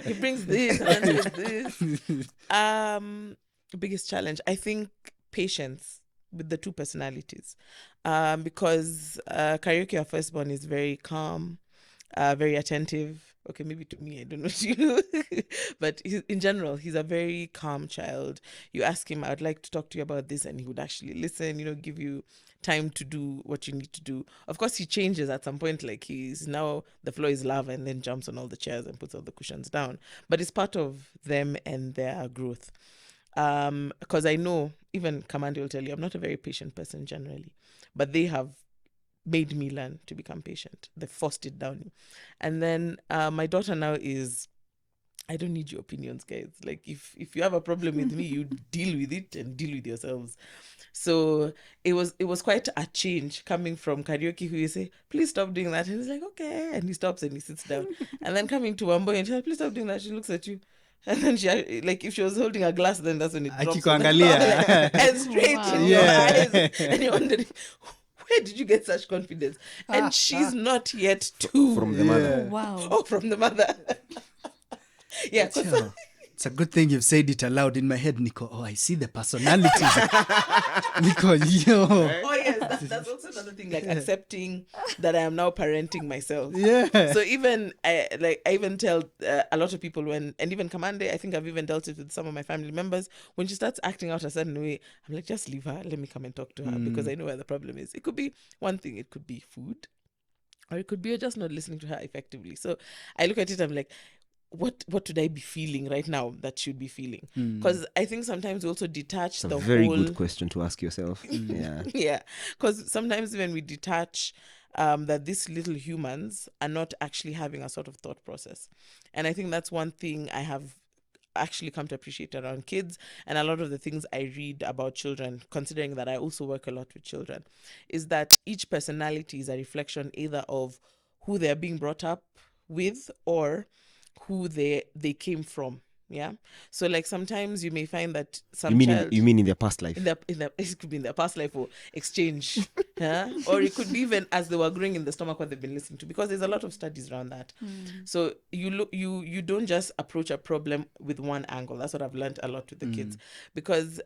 he brings this and then this. Biggest challenge, I think, patience with the two personalities. Because Karaoke, our firstborn, is very calm, very attentive. Okay, maybe to me, I don't know to you. But in general, he's a very calm child. You ask him, I'd like to talk to you about this, and he would actually listen, give you time to do what you need to do. Of course, he changes at some point, like he's now, the floor is lava, and then jumps on all the chairs and puts all the cushions down. But it's part of them and their growth. Because I know, even Kamande will tell you, I'm not a very patient person generally, but they have made me learn to become patient. They forced it down. And then my daughter now is, I don't need your opinions, guys. Like if you have a problem with me, you deal with it and deal with yourselves. So it was quite a change coming from Karaoke, who you say, please stop doing that. And he's like, okay. And he stops and he sits down. And then coming to Wamboy and she's like, please stop doing that. She looks at you. And then she, like, if she was holding a glass, then that's when it drops. Akikuangalia. And straight Wow. in your Yeah. eyes. And you're wondering, where did you get such confidence? And she's not yet two. From the mother. Oh, wow. Oh, from the mother. Yeah. 'cause- Yo, it's a good thing you've said it aloud. In my head, Nico, I see the personalities. Nico, yo. Oh, yes. That's also another thing, like accepting that I am now parenting myself. Yeah. So even I even tell a lot of people and even Kamande, I think I've even dealt it with some of my family members, when she starts acting out a certain way, I'm like, just leave her, let me come and talk to her, because I know where the problem is. It could be one thing, it could be food, or it could be you're just not listening to her effectively. So I look at it, I'm like, what would I be feeling right now that should be feeling? Because I think sometimes we also detach It's a the very whole good question to ask yourself. Yeah. yeah, because sometimes when we detach that these little humans are not actually having a sort of thought process. And I think that's one thing I have actually come to appreciate around kids, and a lot of the things I read about children, considering that I also work a lot with children, is that each personality is a reflection either of who they're being brought up with or who they came from. Yeah. So like sometimes you may find that some child, You mean in their past life? in the it could be in their past life or exchange, yeah? Or it could be even as they were growing in the stomach what they've been listening to, because there's a lot of studies around that. So you don't just approach a problem with one angle. That's what I've learned a lot with the kids, because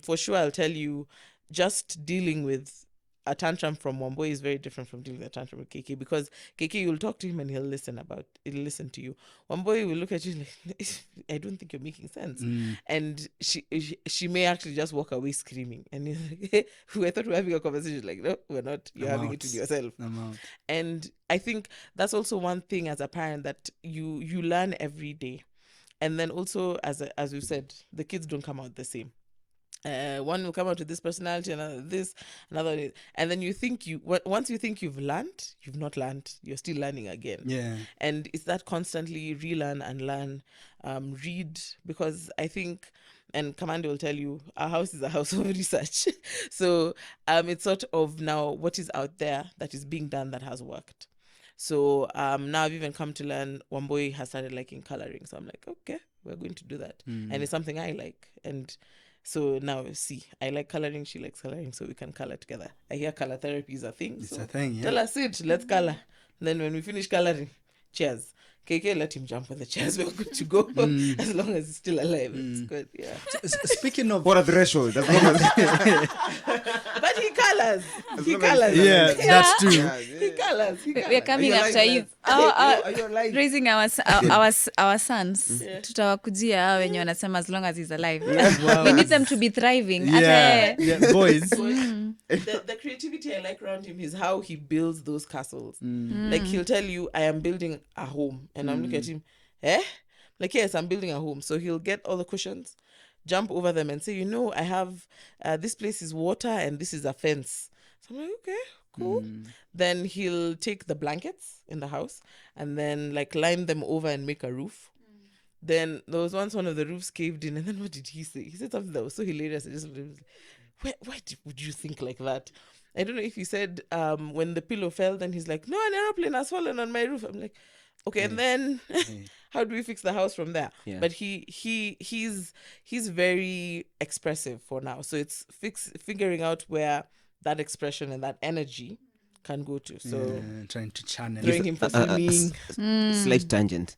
for sure I'll tell you, just dealing with a tantrum from Wamboy is very different from dealing with a tantrum with KK, because KK, you'll talk to him and he'll listen to you. Wamboy will look at you like, I don't think you're making sense. And she may actually just walk away screaming. And he's like, hey, I thought we were having a conversation. Like, no, we're not. You're having it with yourself. And I think that's also one thing as a parent that you learn every day. And then also, as you said, the kids don't come out the same. One will come out with this personality, another this, another, and then once you think you've learned, you've not learned. You're still learning again. Yeah. And it's that constantly relearn and learn, read, because I think, and Kamande will tell you, our house is a house of research. So it's sort of now what is out there that is being done that has worked. So now I've even come to learn Wamboy has started liking coloring. So I'm like, okay, we're going to do that. And it's something I like. And so now, see, I like coloring, she likes coloring, so we can color together. I hear color therapy is a thing. It's so a thing, yeah. tell us it, let's color. Then when we finish coloring, cheers. KK, let him jump on the chairs. We're good to go as long as he's still alive. It's good. Yeah. Speaking of, What a threshold. As long as But he colors. He colors. yeah, that's true. He colors. We're coming Are you after alive, you. Are you alive? Raising our sons, tutawakujia hao wenye wanasema as long as he's alive. We need them to be thriving. Yeah, yeah, boys. The creativity I like around him is how he builds those castles. Like he'll tell you, I am building a home, and I'm looking at him, like, yes, I'm building a home. So he'll get all the cushions, jump over them, and say, I have this place is water and this is a fence. So I'm like, okay, cool. Then he'll take the blankets in the house and then like line them over and make a roof. Then there was once one of the roofs caved in, and then what did he say? He said something that was so hilarious. I just why would you think like that? I don't know if he said when the pillow fell, then he's like, no, an aeroplane has fallen on my roof. I'm like, okay, and then how do we fix the house from there? Yeah. But he's very expressive for now. So it's figuring out where that expression and that energy can go to. So Trying to channel. throwing him for swimming. Slight tangent.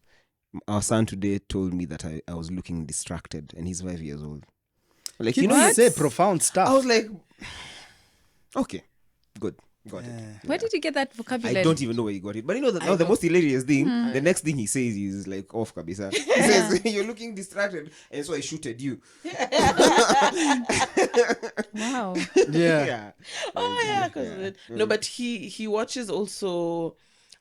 Our son today told me that I was looking distracted, and he's 5 years old. Like, You say profound stuff. I was like, okay, good, got it. Where did you get that vocabulary? I don't even know where he got it. But now the most hilarious thing, the next thing he says is like off kabisa. He says, you're looking distracted, and so I shooted you. Wow. Yeah. Oh yeah, no, but he watches also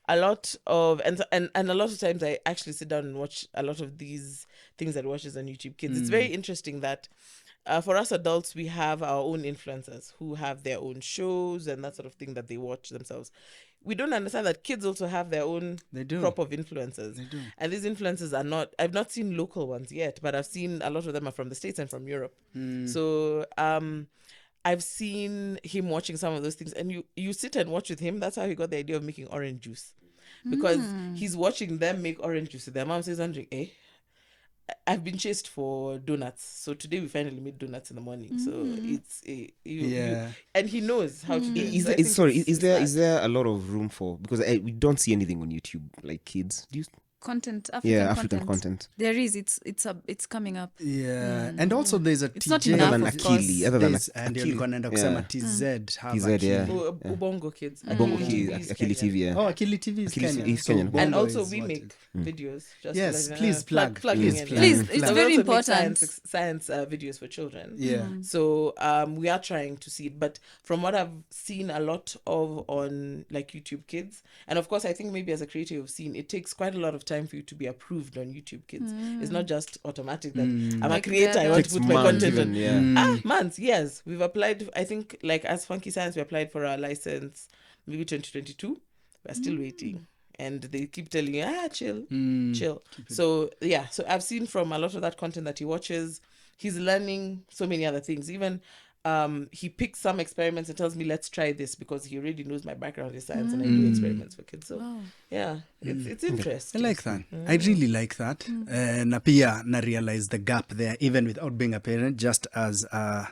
a lot of and a lot of times I actually sit down and watch a lot of these things that he watches on YouTube Kids. It's very interesting that for us adults, we have our own influencers who have their own shows and that sort of thing that they watch themselves. We don't understand that kids also have their own crop of influencers. They do. And these influencers are not, I've not seen local ones yet, but I've seen a lot of them are from the States and from Europe. So I've seen him watching some of those things, and you sit and watch with him. That's how he got the idea of making orange juice. Because he's watching them make orange juice. Their mom says, Andre, I've been chased for donuts, so today we finally made donuts in the morning. So it's and he knows how to do it. Is there a lot of room for, because we don't see anything on YouTube like kids? Do you? Content, African content. There is. It's coming up. Yeah, and also there's a It's TJ not enough, Other than of course. Akili, other than and you're Akili. going to end up saying TZ. have TZ, yeah. Akili. Ubongo Kids. Bongo Akili Kids, TV is Akili Kenyan. TV, yeah. Oh, Akili TV is Akili Kenyan. is So Kenyan. Bongo And also is we what make it- videos. Just Yes, to let please plug. plugging Please in. plug. Please, it's So we very also make important. science videos for children. Yeah. So we are trying to see it, but from what I've seen a lot of on like YouTube Kids, and of course I think maybe as a creator you've seen, it takes quite a lot of time for you to be approved on YouTube Kids. It's not just automatic that I'm a Like creator, I that. want to Takes put my months content even, on. yeah. Months, yes. We've applied, I think, like as Funky Science, we applied for our license maybe 2022. We're still waiting. And they keep telling you, chill. So, yeah. So I've seen from a lot of that content that he watches, he's learning so many other things. Even he picks some experiments and tells me, let's try this, because he already knows my background is science and I do experiments for kids. So, yeah, it's I interesting. like that. I really like that. Na pia na realize the gap there, even without being a parent, just as I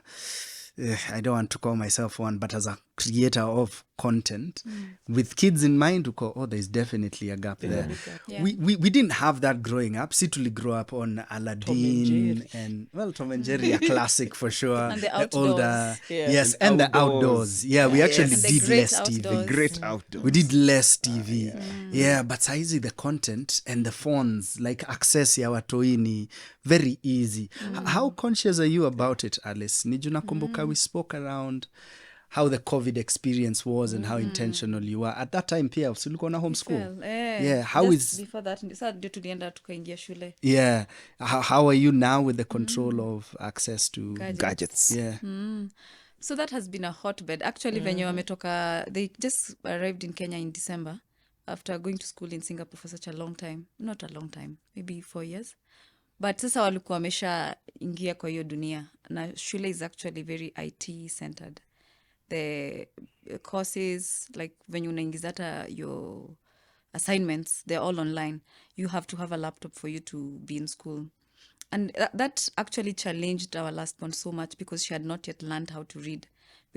don't want to call myself one, but as a creator of content with kids in mind, to call, there's definitely a gap there. Yeah. We didn't have that growing up. Situli grew up on Aladdin and Tom and Jerry, a classic for sure. And the outdoors. older, Yeah. yes, and the outdoors. Yeah, we actually And the did great less TV. outdoors. Great outdoors. We did less TV. Yeah, but saizi the content and the phones, like access ya watoini, very easy. How conscious are you about it, Alice? Niju nakumbuka we spoke around how the COVID experience was and how intentional you were. At that time, pia, ulikuwa na homeschool. Yeah, how Just is... before that, sasa ndio tulienda tukaingia shule. Yeah, how are you now with the control of access to... Gadgets. Yeah. So that has been a hotbed. Actually, venye wametoka, they just arrived in Kenya in December after going to school in Singapore for such a long time. Not a long time, maybe 4 years. But sasa walikuwa wamesha ingia kwa hiyo dunia. Na shule is actually very IT centered. The courses, like when you unaingiza hata your assignments, they're all online. You have to have a laptop for you to be in school. And that actually challenged our last one so much because she had not yet learned how to read.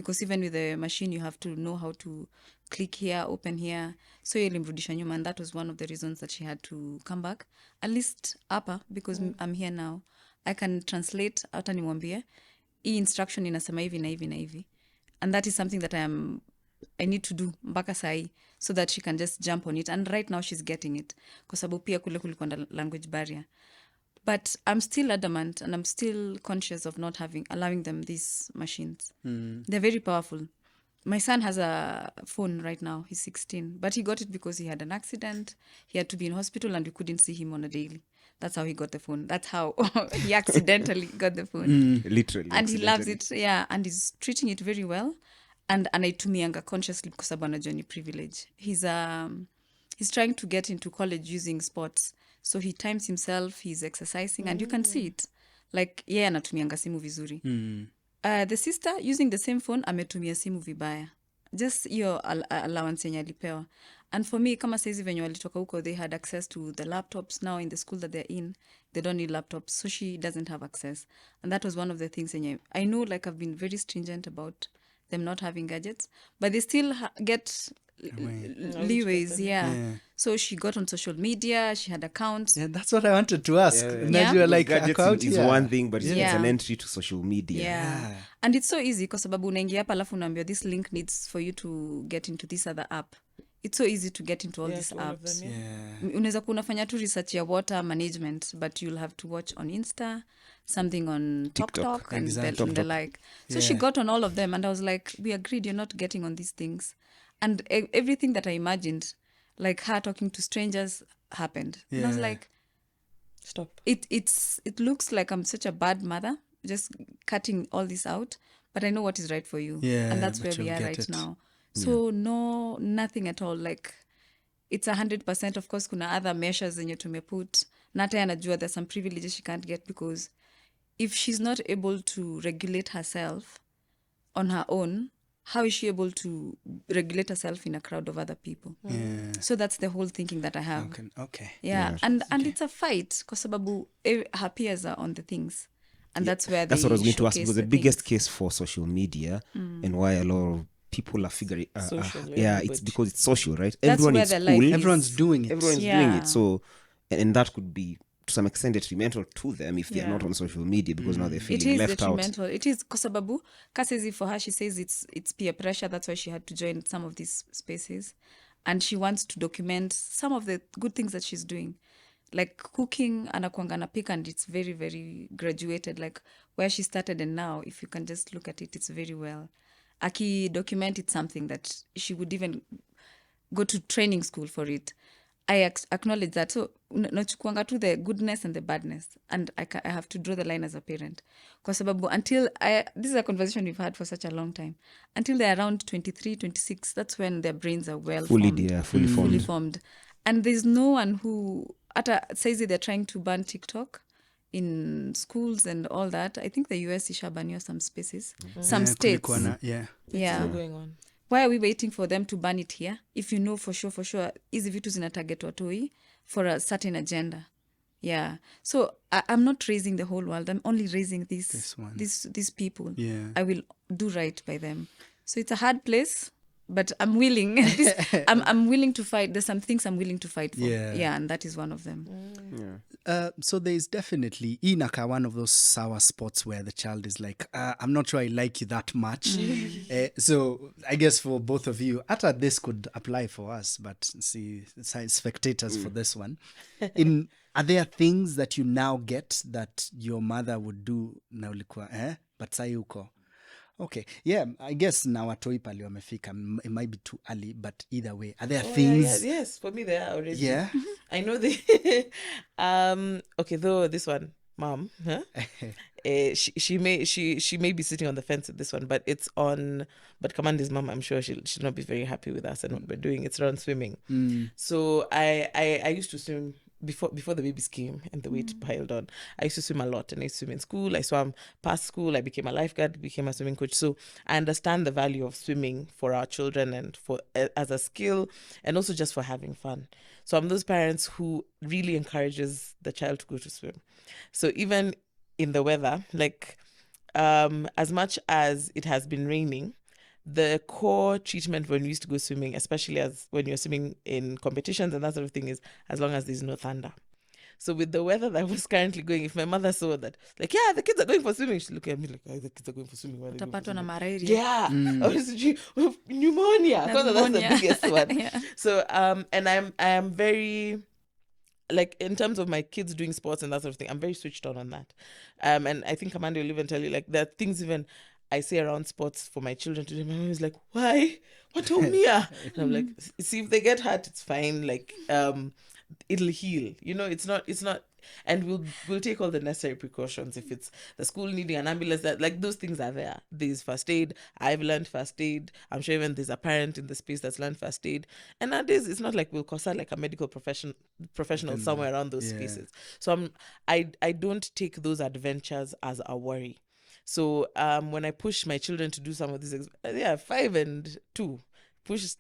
because even with the machine you have to know how to click here, open here. So ilimrudisha nyuma, and that was one of the reasons that she had to come back, at least hapa, because I'm here now. I can translate, hata nimwambie hii instruction inasema hivi na hivi na hivi, and that is something that I need to do mpaka sahi, so that she can just jump on it, and right now she's getting it kwa sababu pia kule kulikuwa na language barrier. But I'm still adamant, and I'm still conscious of not allowing them these machines. They're very powerful. My son has a phone right now. He's 16, but he got it because he had an accident. He had to be in hospital, and we couldn't see him on a daily. That's how he got the phone. That's how he accidentally got the phone. Literally. And he loves it, yeah, and he's treating it very well. And anaitumianga consciously because sababu anajua ni privilege. He's trying to get into college using sports. So he times himself, he's exercising, and you can see it. Like, yeah, anatumianga simu vizuri. The sister, using the same phone, ametumia simu vibaya. Just hiyo allowance yenye alipewa. And for me, kama saizi venye walitoka huko, they had access to the laptops. Now in the school that they're in, they don't need laptops. So she doesn't have access. And that was one of the things I know, like, I've been very stringent about them not having gadgets, but they still get leeways, yeah. So she got on social media, she had accounts. Yeah, that's what I wanted to ask. Yeah. You're like, gadgets is one thing, but it's Yeah. an entry to social media. Yeah. And it's so easy kwa sababu unaingia hapa alafu unaambiwa this link needs for you to get into this other app. It's so easy to get into all these apps. Unaweza kuwa unafanya tu research ya water management, but you'll have to watch on Insta, something on TikTok and the like. So she got on all of them, and I was like, we agreed you're not getting on these things. And everything that I imagined, like her talking to strangers, happened. And I was like, Stop. It looks like I'm such a bad mother, just cutting all this out, but I know what is right for you. Yeah, and that's but where we you'll are get right it. now. So no, nothing at all. Like, it's 100%. Of course, kuna other measures zenye tumeput. Nata anajua there's some privileges she can't get, because if she's not able to regulate herself on her own, how is she able to regulate herself in a crowd of other people? So that's the whole thinking that I have. Okay. Yeah. And it's a fight kwa sababu her peers are on the things. And that's where That's what I was going to ask, showcase because the the biggest things. case for social media and why a lot of people are figuring Social it's language. because it's social, right? That's Everyone where in the school, life is. Everyone's doing it. everyone's doing Yeah. it. So, and that could be to some extent detrimental to them if they're not on social media, because now they're It feeling is left out. detrimental. It is kwa sababu kasezi for her, she says it's peer pressure. That's why she had to join some of these spaces, and she wants to document some of the good things that she's doing, like cooking. Anakuanga anapika, and it's very, very graduated. Like where she started and now, if you can just look at it, it's very well. Aki document, it's something that she would even go to training school for it. I acknowledge that. So nachukuanga tu the goodness and the badness, and I have to draw the line as a parent kwa sababu this is a conversation we've had for such a long time, until they're around 23, 26, that's when their brains are fully formed. And there's no one who says they're trying to ban TikTok in schools and all that. I think the US ishabaniwa some spaces, some states. Yeah. Yeah. Still going on. Why are we waiting for them to ban it here if you know for sure hizi vitu zina target watoi for a certain agenda? Yeah. So I'm not raising the whole world. I'm only raising these people. Yeah. I will do right by them. So it's a hard place, but I'm willing. I'm willing to fight. There's some things I'm willing to fight for. Yeah. And that is one of them. So there's definitely inaka one of those sour spots where the child is like, I'm not sure I like you that much. So I guess for both of you, this could apply for us, but see, spectators for this one. Are there things that you now get that your mother would do na ulikuwa but sai uko? Okay, yeah, I guess na watoi pali wamefika. It might be too early, but either way, are there things? Yes, for me they are already. Yeah. I know they. Okay, though this one, mom, huh? She may be sitting on the fence with this one, but it's on. But Kamandi's mom, I'm sure she'll not be very happy with us and what we're doing. It's around swimming. So I used to swim before the babies came and the weight piled on. I used to swim a lot, and I used to swim in school. I swam past school. I became a lifeguard, became a swimming coach. So I understand the value of swimming for our children and for as a skill, and also just for having fun. So I'm those parents who really encourages the child to go to swim. So even in the weather, like as much as it has been raining, the core treatment when we used to go swimming, especially as when you're swimming in competitions and that sort of thing, is as long as there's no thunder. So with the weather that was currently going, if my mother saw that, like, yeah, the kids are going for swimming, she'd look at me like, oh, the kids are going for swimming. Why are they going for Utapatwa na swimming? malaria. Yeah. Pneumonia. Because that's the biggest one. Yeah. So and I am very, like, in terms of my kids doing sports and that sort of thing, I'm very switched on that. And I think Amanda will even tell you, like, there are things even I say around sports for my children to do. My mom is like, why? What told me? And I'm like, see, if they get hurt, it's fine. Like, it'll heal. You know, it's not, and we'll take all the necessary precautions. If it's the school needing an ambulance, that, like, those things are there. There's first aid. I've learned first aid. I'm sure even there's a parent in the space that's learned first aid. And nowadays, it's not like we'll consult like a medical professional somewhere around those spaces. So I don't take those adventures as a worry. So when I push my children to do some of these, 5 and 2, push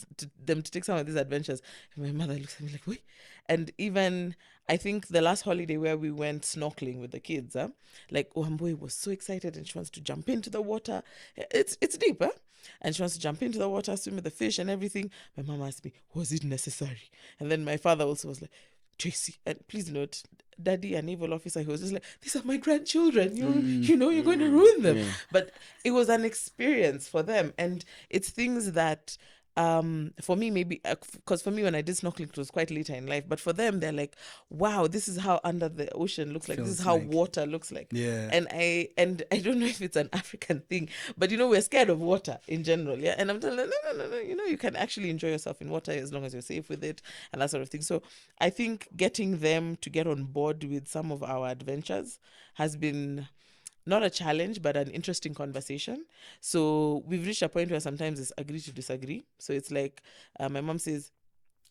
them to take some of these adventures, and my mother looks at me like, wait. And even I think the last holiday where we went snorkeling with the kids, like Ohamboi was so excited and she wants to jump into the water. It's deep, and she wants to jump into the water, swim with the fish and everything. My mom asked me, was it necessary? And then my father also was like, Tracy, and please note, Daddy, a naval officer, he was just like, these are my grandchildren, you know, you're going to ruin them. But it was an experience for them, and it's things that for me, maybe because for me, when I did snorkeling, it was quite later in life, but for them, they're like, wow, this is how under the ocean looks like. This is how water looks like. And I don't know if it's an African thing, but, you know, we're scared of water in general. Yeah. And I'm telling them, no, you know, you can actually enjoy yourself in water as long as you're safe with it and that sort of thing. So I think getting them to get on board with some of our adventures has been not a challenge, but an interesting conversation. So we've reached a point where sometimes it's agree to disagree. So it's like, my mom says,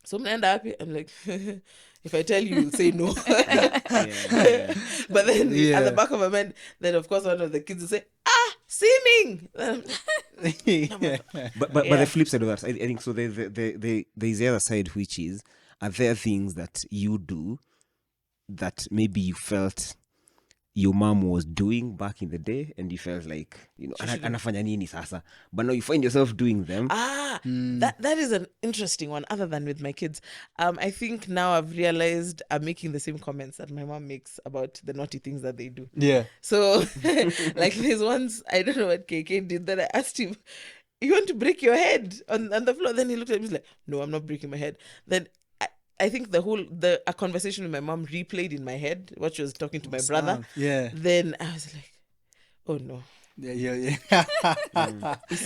so I'm end up. I'm like, if I tell you, you'll say no. But then at the back of my mind, then of course one of the kids will say, swimming. But the flip side of that, I think so. There's the other side, which is, are there things that you do that maybe you felt your mom was doing back in the day and you felt like, you know, anafanya nini sasa, but now you find yourself doing them? That is an interesting one, other than with my kids. I think now I've realized I'm making the same comments that my mom makes about the naughty things that they do. So like there's once, I don't know what KK did, that I asked him, you want to break your head on the floor? Then he looked at me, he's like, no, I'm not breaking my head. Then I think a conversation with my mom replayed in my head, what she was talking to my brother. Then I was like, oh no. It's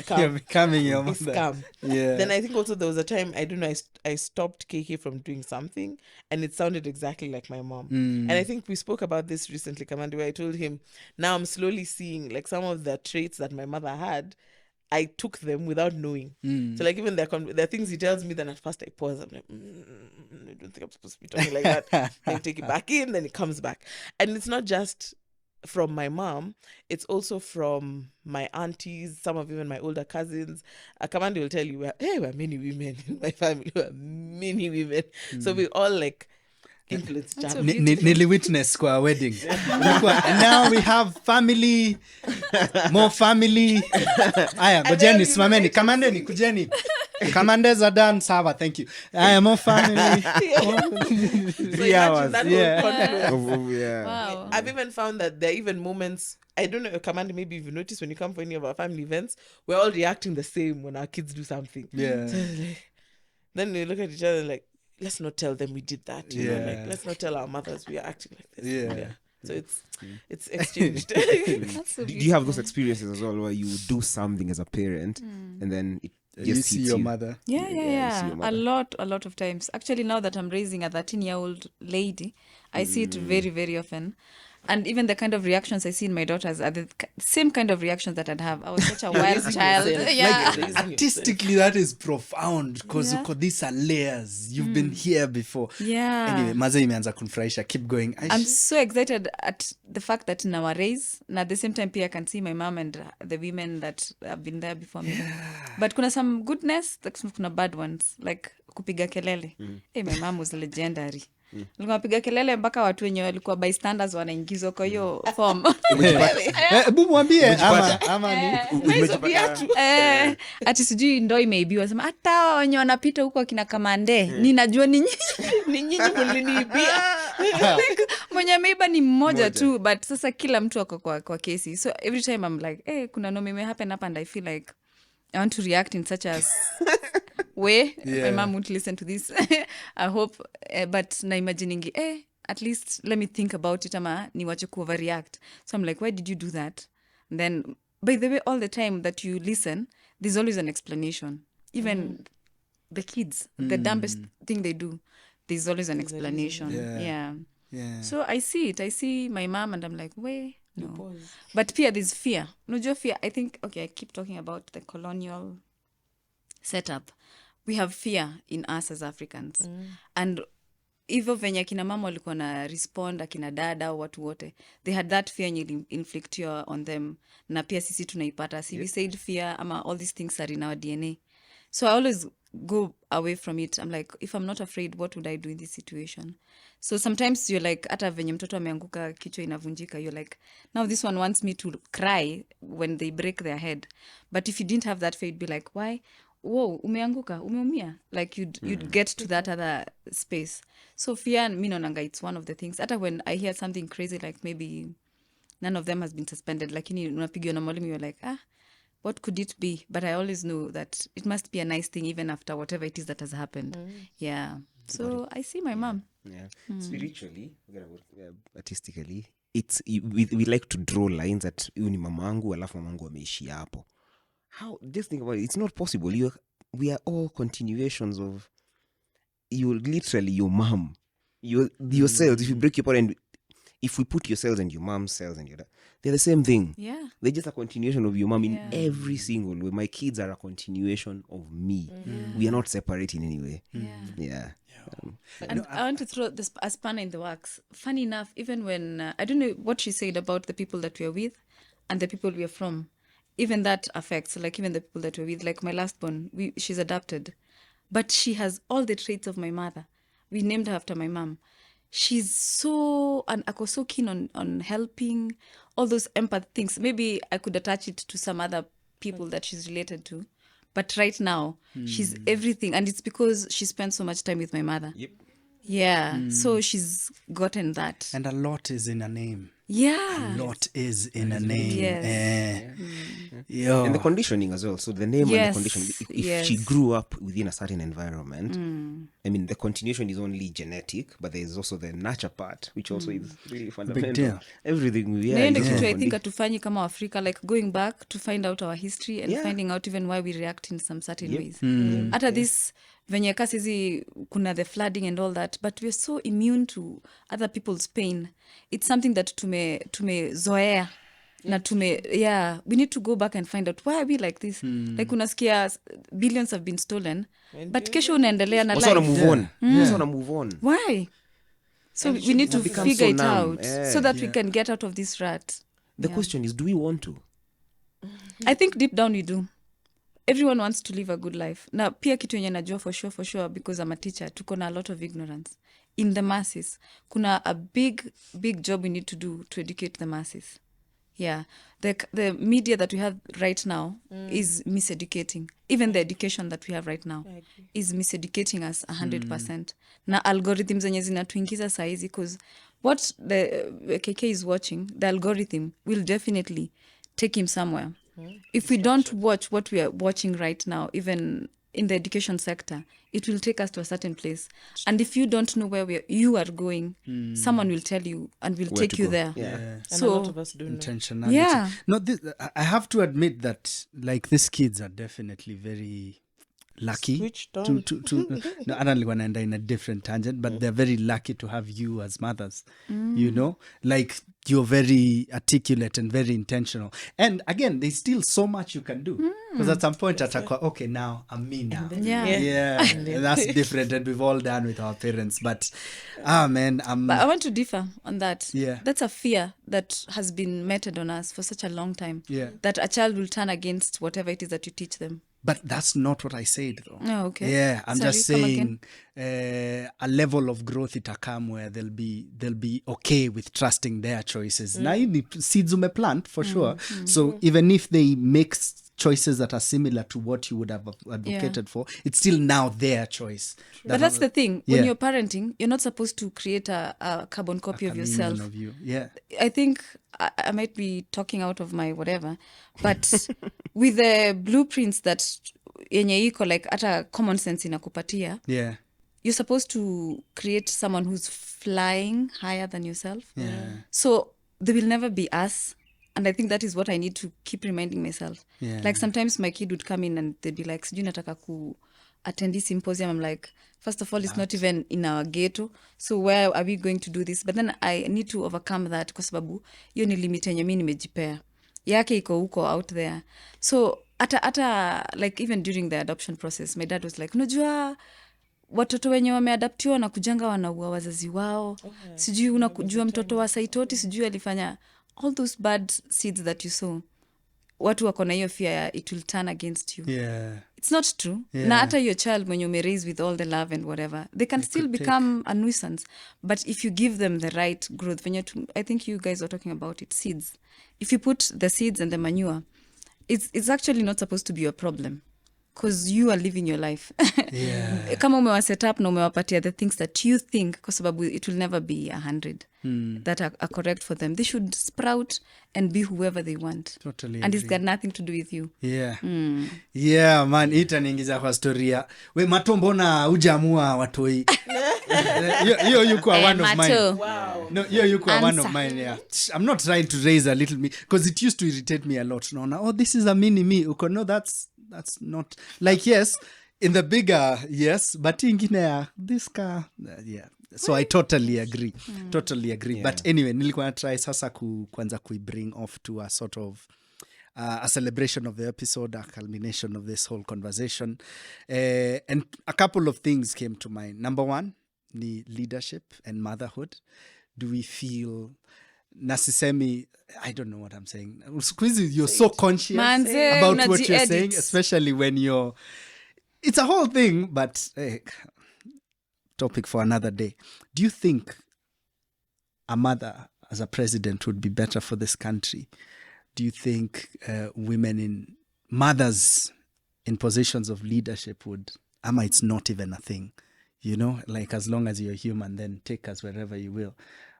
calm. You're becoming your mother. It's calm. Then I think also there was a time, I don't know, I stopped KK from doing something and it sounded exactly like my mom. And I think we spoke about this recently, Kamandi, where I told him, now I'm slowly seeing like some of the traits that my mother had, I took them without knowing. So like even there are things he tells me, then at first I pause. I'm like, I don't think I'm supposed to be talking like that. Then take it back in, then it comes back. And it's not just from my mom, it's also from my aunties, some of even my older cousins. Kamandi will tell you, we're many women in my family. We're many women. So we all like influence each other. Nearly witness kwa wedding. And now we have family, more family. Aya, gojeni, simameni, kamandeni, kujeni. Commanders are done, Sava, thank you. I am more family. 3 hours. Wow. I've even found that there are even moments, I don't know, Commander, maybe you've noticed when you come for any of our family events, we're all reacting the same when our kids do something. So then we look at each other like, let's not tell them we did that. You know, like, let's not tell our mothers we are acting like this. So it's exchanged. Do you have those experiences as well where you do something as a parent and then it you see your mother? Yeah. A lot of times. Actually, now that I'm raising a 13-year-old lady, I see it very, very often. And even the kind of reactions I see in my daughters are the same kind of reactions that I'd have. I was such a wild child. Like, artistically, that is profound because these are layers. You've been here before. Anyway, maza imeanza kunfurahisha. Keep going. I'm so excited at the fact that in our race, and at the same time, I can see my mom and the women that have been there before me. But kuna some goodness, kuna bad ones, like kupiga kelele. Hey, my mom was legendary. Nilikuwa napiga kelele mpaka watu wenye walikuwa bystanders wanaingizwa kwa hiyo form. Hebu mwambie ama ni Ati sijui ndo imeibiwa, sema hata wenye wanapita huko akina Kamande ninajua ni nyinyi mliniibia. Mwenye ameiba ni mmoja tu, but sasa kila mtu ako kwa kesi. So every time I'm like, kuna no may happen up, and I feel like I want to react in such a way. My mom won't listen to this. I hope, but na imagining, at least let me think about it, ama niwache ku overreact. So I'm like, why did you do that? And then, by the way, all the time that you listen, there's always an explanation. Even the kids, the dumbest thing they do, there's always an explanation. Yeah. So I see it. I see my mom and I'm like, wait, no. But fear, there's fear. No, fear. I think, I keep talking about the colonial setup. We have fear in us as Africans. And hivyo venye akina mama walikuwa na respond, akina dada au watu wote, they had that fear and you inflict on them. Na pia sisi tunaipata. See, we said fear, ama all these things are in our DNA. So I always go away from it. I'm like, if I'm not afraid, what would I do in this situation? So sometimes you're like, hata venye mtoto ameanguka kichwa inavunjika, you're like, now this one wants me to cry when they break their head. But if you didn't have that fear, you'd be like, why? Whoa, umeanguka, umeumia. Like you'd get to that other space. So fear, mi naonanga, it's one of the things. Hata when I hear something crazy, like maybe none of them has been suspended, lakini unapigiwa na mwalimu, you're like, what could it be? But I always know that it must be a nice thing even after whatever it is that has happened. Yeah. So I see my mom. Yeah. Spiritually, artistically, we like to draw lines at huyu ni mamangu alafu mamangu ameishi hapo. How, just think about it, it's not possible. We are all continuations of literally your mom. Your cells, if you break your apart and if we put your cells and your mom's cells and they're the same thing. Yeah. They're just a continuation of your mom in every single way. My kids are a continuation of me. We are not separate in any way. Yeah. And I want to throw a spanner in the works. Funny enough, even when, I don't know what she said about the people that we are with and the people we are from, even that affects, like even the people that we're with, like my last born, she's adopted. But she has all the traits of my mother. We named her after my mom. She's so, and I was so keen on helping, all those empath things. Maybe I could attach it to some other people that she's related to. But right now, she's everything. And it's because she spent so much time with my mother. Yep. Yeah. So she's gotten that. And a lot is in a name. Yeah. A lot is in a name. Yes. And the conditioning as well. So the name and the conditioning. If she grew up within a certain environment, I mean, the continuation is only genetic, but there's also the nurture part, which also is really fundamental. Big deal. Everything we I think hatufanyi kama Africa, like going back to find out our history and finding out even why we react in some certain ways. Hata this venye kasi hizi kuna the flooding and all that, but we're so immune to other people's pain. It's something that tumezoea na we need to go back and find out why are we like this. Like unasikia billions have been stolen, but kesho unaendelea na life. Move on. Why? So and we need to figure it out so that we can get out of this rut. The question is, do we want to? I think deep down we do. Everyone wants to live a good life. Na pia kitu yenye najua for sure, because I'm a teacher, tuko na a lot of ignorance in the masses. Kuna a big job we need to do to educate the masses. Yeah. The media that we have right now is miseducating. Even the education that we have right now is miseducating us 100%. Na algorithms zenye zinatuingiza saizi, because what the KK is watching, the algorithm will definitely take him somewhere. If we don't watch what we are watching right now, even in the education sector, it will take us to a certain place. And if you don't know where you are going, someone will tell you and will take you there. Yeah. So, and a lot of us do know. Intentionality. Yeah. No, I have to admit that, like, these kids are definitely very lucky Switched on. no, I don't want to end in a different tangent, but they're very lucky to have you as mothers. You know, like, you're very articulate and very intentional. And again, there's still so much you can do, because at some point okay, now I'm me now. And that's different, and we've all done with our parents. But man, but I want to differ on that. Yeah. That's a fear that has been meted on us for such a long time. Yeah. That a child will turn against whatever it is that you teach them. But that's not what I said, though. Oh, okay. Yeah, I'm Sorry, just come saying a level of growth itakam where they'll be okay with trusting their choices. Na hii ni seeds umeplant for sure. So even if they make choices that are similar to what you would have advocated for, it's still now their choice. But that's the thing. Yeah. When you're parenting, you're not supposed to create a carbon copy of yourself. Of you. Yeah. I think I might be talking out of my whatever, but with the blueprints that yenye iko like hata common sense inakupatia, Yeah. you're supposed to create someone who's flying higher than yourself. Yeah. So there will never be us. And I think that is what I need to keep reminding myself. Yeah. Like sometimes my kid would come in and they'd be like, sijui nataka ku attend this symposium. I'm like, first of all, it's not even in our ghetto. So where are we going to do this? But then I need to overcome that kwa sababu hiyo ni limit yenye mimi nimejipea. Yake iko huko out there. So ata like even during the adoption process, my dad was like, unajua watoto wenye wameadaptiwa na kujanga wanaua wazazi wao. Sijui unakujua mtoto wa Saitoti, sijui alifanya all those bad seeds that you sow. Watu wako na hiyo fear it will turn against you. Yeah. It's not true. Yeah. Na hata your child when you raise with all the love and whatever, they can still become a nuisance. But if you give them the right growth, I think you guys are talking about it, seeds. If you put the seeds and the manure, it's actually not supposed to be a problem. Because you are living your life. Yeah. Kama umewa set up na umewapatia the things that you think, kwa sababu it will never be 100 that are correct for them. They should sprout and be whoever they want. Totally and it's agree. got nothing to do with you. Yeah. Yeah, man, itaniingiza kwa storia. We Mato, mbona hujamua watoi? Hiyo yuko one of mine. Mato. Wow. No, you are one of Answer. mine, yeah. I'm not trying to raise a little me because it used to irritate me a lot. No, this is a mini me. Uko, no, that's not like, yes, in the bigger, yes, but ingine this car, yeah. So I totally agree. Totally agree. Yeah. But anyway, nilikuwa try sasa kwanza bring off to a sort of a celebration of the episode, a culmination of this whole conversation. And a couple of things came to mind. Number one, the leadership and motherhood. Do we feel nasisemi, I don't know what I'm saying. Squeezy, you're so conscious Manze, about what you're unaji-edit. saying, especially when it's a whole thing, but topic for another day. Do you think a mother as a president would be better for this country? Do you think mothers in positions of leadership would, it's not even a thing, like as long as you're human, then take us wherever you will.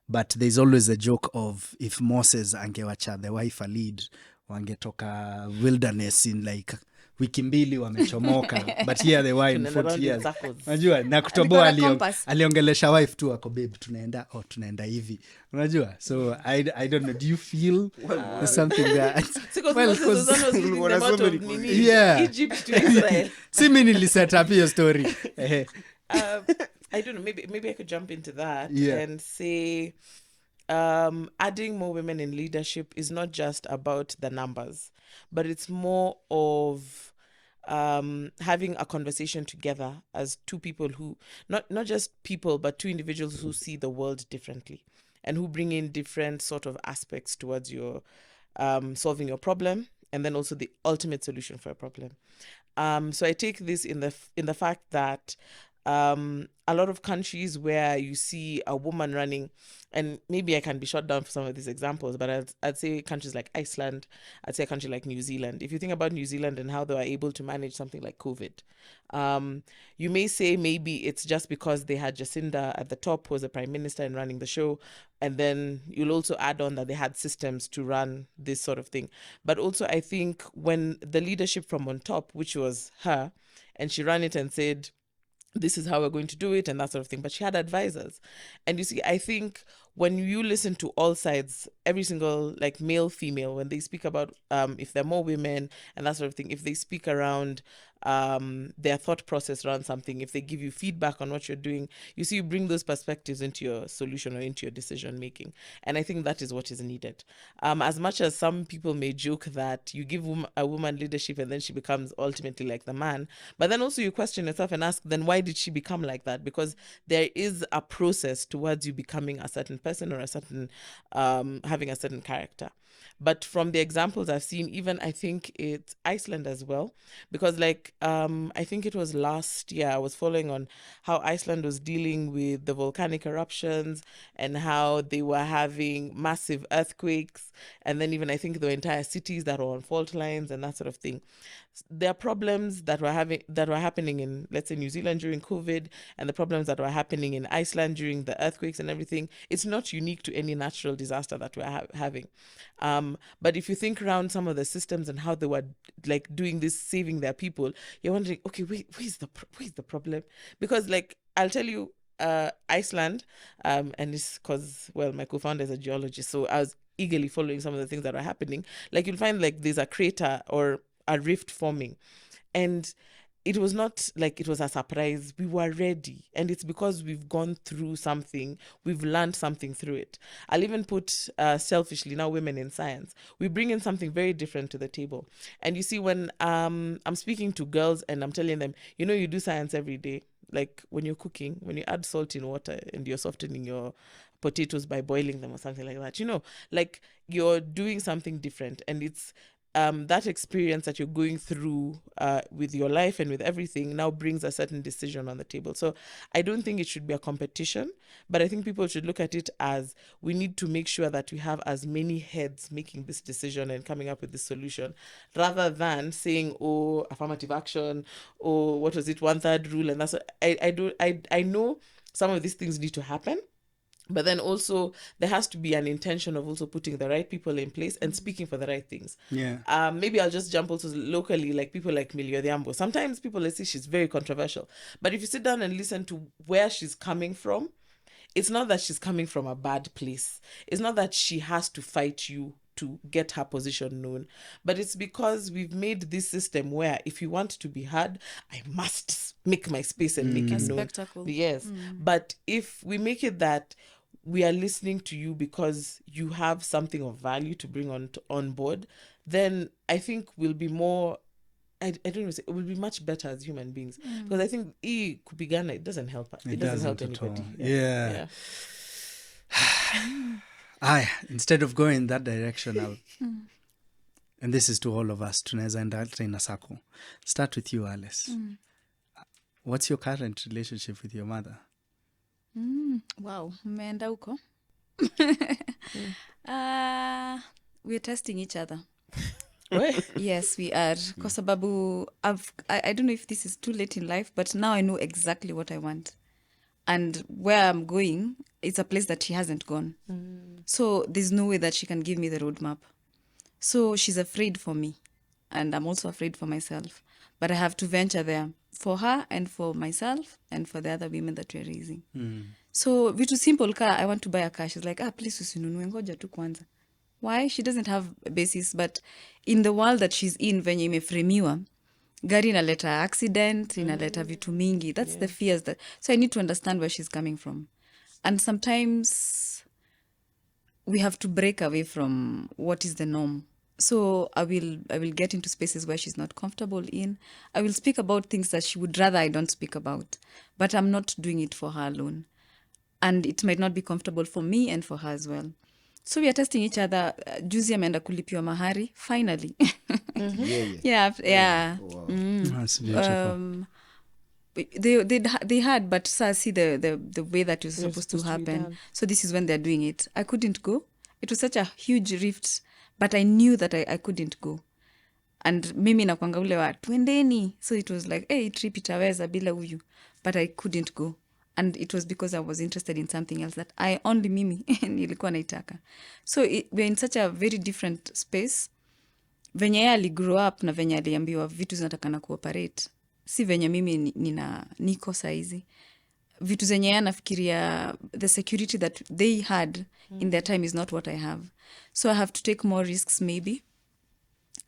But there's always a joke of if Moses angewacha the wife a lead, wangetoka wilderness in like wiki mbili wamechomoka, but here they were in 40 years. Unajua, na kutoboa aliongelesha wife tu ako, babe, tunaenda hivi. Unajua, so I don't know, do you feel there's something there? Yeah. Egypt to Israel. Si mimi niliset up hiyo story. I don't know, maybe I could jump into that Yeah. and say adding more women in leadership is not just about the numbers, but it's more of having a conversation together as two people who, not just people, but two individuals who see the world differently and who bring in different sort of aspects towards your solving your problem, and then also the ultimate solution for a problem. So I take this in the fact that a lot of countries where you see a woman running, and maybe I can be shot down for some of these examples, but I'd say countries like Iceland, I'd say a country like New Zealand. If you think about New Zealand and how they were able to manage something like COVID, you may say maybe it's just because they had Jacinda at the top, who was the prime minister and running the show, and then you'll also add on that they had systems to run this sort of thing. But also I think when the leadership from on top, which was her, and she ran it and said, this is how we're going to do it and that sort of thing. But she had advisors. And you see, I think when you listen to all sides, every single, like male, female, when they speak about if there are more women and that sort of thing, if they speak around their thought process around something, if they give you feedback on what you're doing, you see, you bring those perspectives into your solution or into your decision making. And I think that is what is needed. As much as some people may joke that you give a woman leadership and then she becomes ultimately like the man, but then also you question yourself and ask, then why did she become like that? Because there is a process towards you becoming a certain person or a certain having a certain character. But from the examples I've seen, even I think it's Iceland as well, because like I think it was last year I was following on how Iceland was dealing with the volcanic eruptions and how they were having massive earthquakes, and then even I think the entire cities that were on fault lines and that sort of thing. There are problems that were happening in, let's say, New Zealand during COVID, and the problems that were happening in Iceland during the earthquakes and everything. It's not unique to any natural disaster that we're having. But if you think around some of the systems and how they were like doing this, saving their people, you're wondering, okay, wait, where's the problem? Because like I'll tell you, Iceland, and it's because, well, my co-founder is a geologist, so I was eagerly following some of the things that are happening. Like you'll find like there's a crater or a rift forming, and it was not like it was a surprise. We were ready, and it's because we've gone through something, we've learned something through it. I'll even put selfishly now, women in science, we bring in something very different to the table. And you see, when I'm speaking to girls and I'm telling them, you know, you do science every day, like when you're cooking, when you add salt in water and you're softening your potatoes by boiling them or something like that, you know, like you're doing something different. And it's that experience that you're going through with your life and with everything now brings a certain decision on the table. So I don't think it should be a competition, but I think people should look at it as we need to make sure that we have as many heads making this decision and coming up with this solution, rather than saying, oh, affirmative action, or what was it, 1/3 rule. And that's what I know some of these things need to happen. But then also there has to be an intention of also putting the right people in place and speaking for the right things. Yeah. Maybe I'll just jump also locally, like people like Millie Odhiambo. Sometimes people, let's say she's very controversial. But if you sit down and listen to where she's coming from, it's not that she's coming from a bad place. It's not that she has to fight you to get her position known, but it's because we've made this system where if you want to be heard, I must make my space and make it known. Spectacle. Yes. But if we make it that we are listening to you because you have something of value to bring on board, then I think we'll be more, I don't even say, it will be much better as human beings. Because I think kupigana, it doesn't help. It doesn't help at all. anybody. Yeah. Instead of going in that direction, and this is to all of us, tunaweza enda in a circle. Start with you, Alice. What's your current relationship with your mother? Wow, mmeenda huko. We're testing each other. Yes, we are. Kwa sababu I don't know if this is too late in life, but now I know exactly what I want. And where I'm going, it's a place that she hasn't gone. So there's no way that she can give me the roadmap. So she's afraid for me. And I'm also afraid for myself. But I have to venture there for her and for myself and for the other women that we're raising. So vitu simple ka, I want to buy a car. She's like, please usinunue, ngoja tu kwanza. Why? She doesn't have a basis. But in the world that she's in, venye imefremiwa, gari inaleta accident, inaleta vitu mingi. That's the fears that... So I need to understand where she's coming from. And sometimes we have to break away from what is the norm. So I will get into spaces where she's not comfortable in. I will speak about things that she would rather I don't speak about. But I'm not doing it for her alone. And it might not be comfortable for me and for her as well. So we are testing each other. Juzi ameenda kulipiwa mahari, finally. Yeah. Wow. That's beautiful. They had, but see the way that it was supposed to happen. So this is when they're doing it. I couldn't go. It was such a huge rift, but I knew that I couldn't go. And mimi nakwanga ule wa twendeni. So it was like, hey, trip itaweza bila huyu. But I couldn't go. And it was because I was interested in something else that mimi nilikuwa naitaka. So we're in such a very different space. Venye yeye aligrow up na venye aliambiwa vitu zinatakana cooperate. Si venye mimi niko saizi. Vitu zenye yeye anafikiria, the security that they had in their time is not what I have. So I have to take more risks maybe.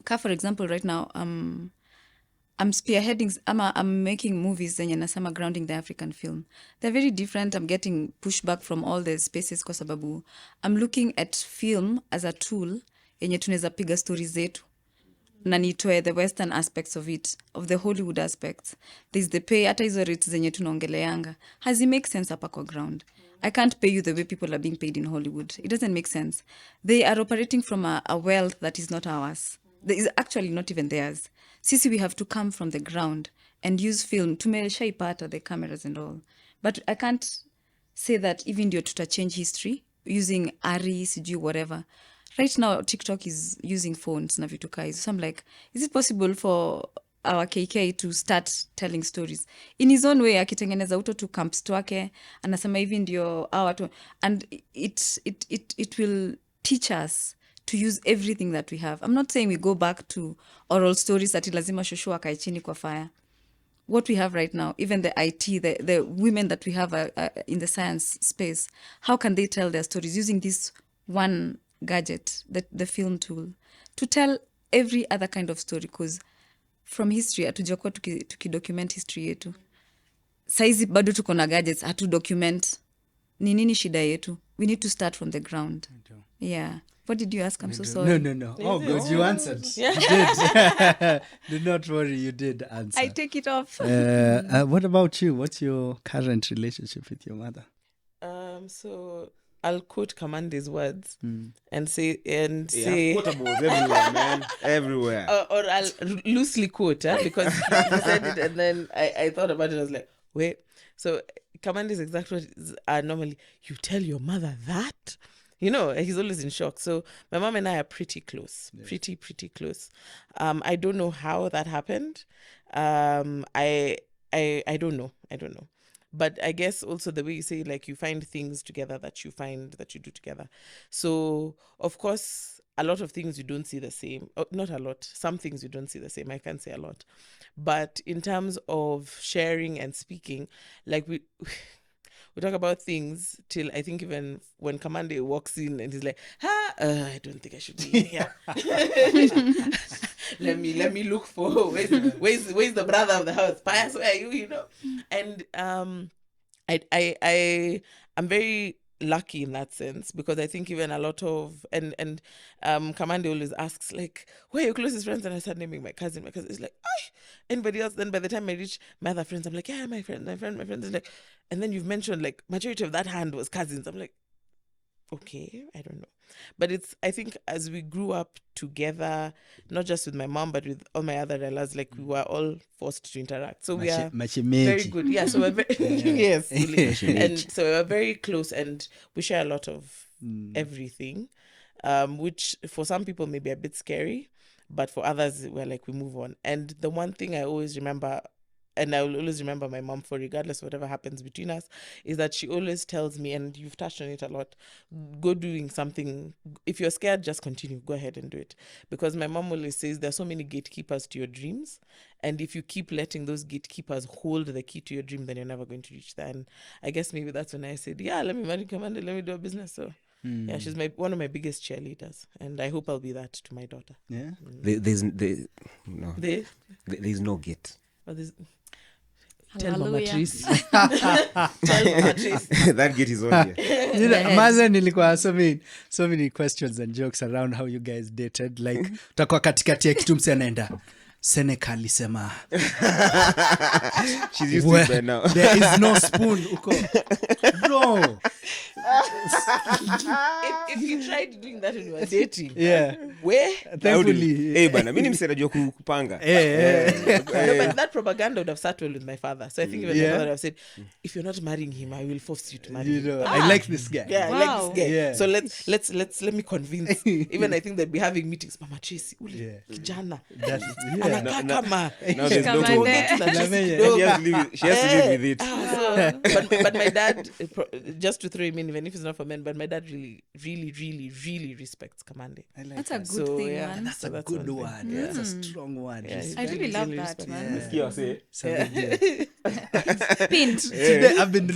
For example, right now, I'm spearheading, I'm making movies zenye nasema grounding the African film. They're very different. I'm getting pushback from all the spaces kwa sababu I'm looking at film as a tool yenye tunaweza piga stories zetu. Na nitoe the western aspects of it, of the Hollywood aspects. There's the pay, hata hizo rates zenye tunaongeleanga. Has it make sense hapa kwa ground? I can't pay you the way people are being paid in Hollywood. It doesn't make sense. They are operating from a wealth that is not ours. That is actually not even theirs. Sisi, we have to come from the ground and use film. Tumeshaipata the cameras and all. But I can't say that even though to change history using Ari, CG, whatever. Right now, TikTok is using phones na vitu kai. So I'm like, is it possible for our KK to start telling stories in his own way? Akitengeneza uto to camps twake anasema hivi ndio watu, and it will teach us to use everything that we have. I'm not saying we go back to oral stories that lazima shoshu akae chini kwa fire. What we have right now, even the IT, the women that we have in the science space, how can they tell their stories using this one gadget, the film tool, to tell every other kind of story? Because from history, hatujakuwa tukidocument history yetu. Saizi bado tuko na gadgets, hatudocument. Ni nini shida yetu? We need to start from the ground. Yeah. What did you ask? I'm so sorry. No. Oh, good. You answered. You did. Do not worry. You did answer. I take it off. What about you? What's your current relationship with your mother? So I'll quote Kamande's words and say quotables everywhere, man. Everywhere. Or I'll loosely quote because he said it, and then I thought about it. I was like, wait. So Kamande's exact words are normally, you tell your mother that? You know, he's always in shock. So my mom and I are pretty close, pretty close. I don't know how that happened. I don't know. But I guess also the way you say, like, you find things together that you do together. So, of course, a lot of things you don't see the same. Oh, not a lot. Some things you don't see the same. I can't say a lot. But in terms of sharing and speaking, like we talk about things till I think even when Kamande walks in and he's like, I don't think I should be in here. let me look for where's the brother of the house? Pius, where are you? You know? And I'm very lucky in that sense, because I think even a lot of and Kamande always asks, like, who are your closest friends? And I start naming my cousin. It's like, anybody else? Then by the time I reach my other friends, I'm like, yeah, my friend is like, and then you've mentioned like majority of that hand was cousins. I'm like, okay, I don't know. But I think as we grew up together, not just with my mom, but with all my other relatives, like we were all forced to interact. So we are very good. Yeah, so we're very, yes. And so we're very close, and we share a lot of everything, which for some people may be a bit scary, but for others, we're like, we move on. And the one thing I always remember, and I will always remember my mom for, regardless of whatever happens between us, is that she always tells me, and you've touched on it a lot, go doing something. If you're scared, just continue. Go ahead and do it. Because my mom always says there are so many gatekeepers to your dreams. And if you keep letting those gatekeepers hold the key to your dream, then you're never going to reach that. And I guess maybe that's when I said, yeah, let me marry Commander, let me do a business. So yeah, she's one of my biggest cheerleaders. And I hope I'll be that to my daughter. Yeah. There's no gate. But tell Mama Tracy. That gate is on here. Maza nilikuwa so many questions and jokes around how you guys dated. Like, utakuwa katikati ya kitu mse anaenda Seneca alisema she's used to it by now. There is no spoon. Uko. Bro. If you tried doing that when you were dating, where? Thankfully. Hey, bana, mimi nimsema kupanga. No, but that propaganda would have sat well with my father. So I think even my father would have said, if you're not marrying him, I will force you to marry him. I like this guy. Yeah, wow. I like this guy. Yeah. So let me convince. Even I think they'd be having meetings. Mama Tracy, kijana. Now there's no she has to live with it. But my dad, just to throw him in, even if it's not for men, but my dad really respects Kamande. That's a good thing, man. That's a good one. Yeah. That's a strong one. Yeah, I really love that, man. Pinned. Today I've been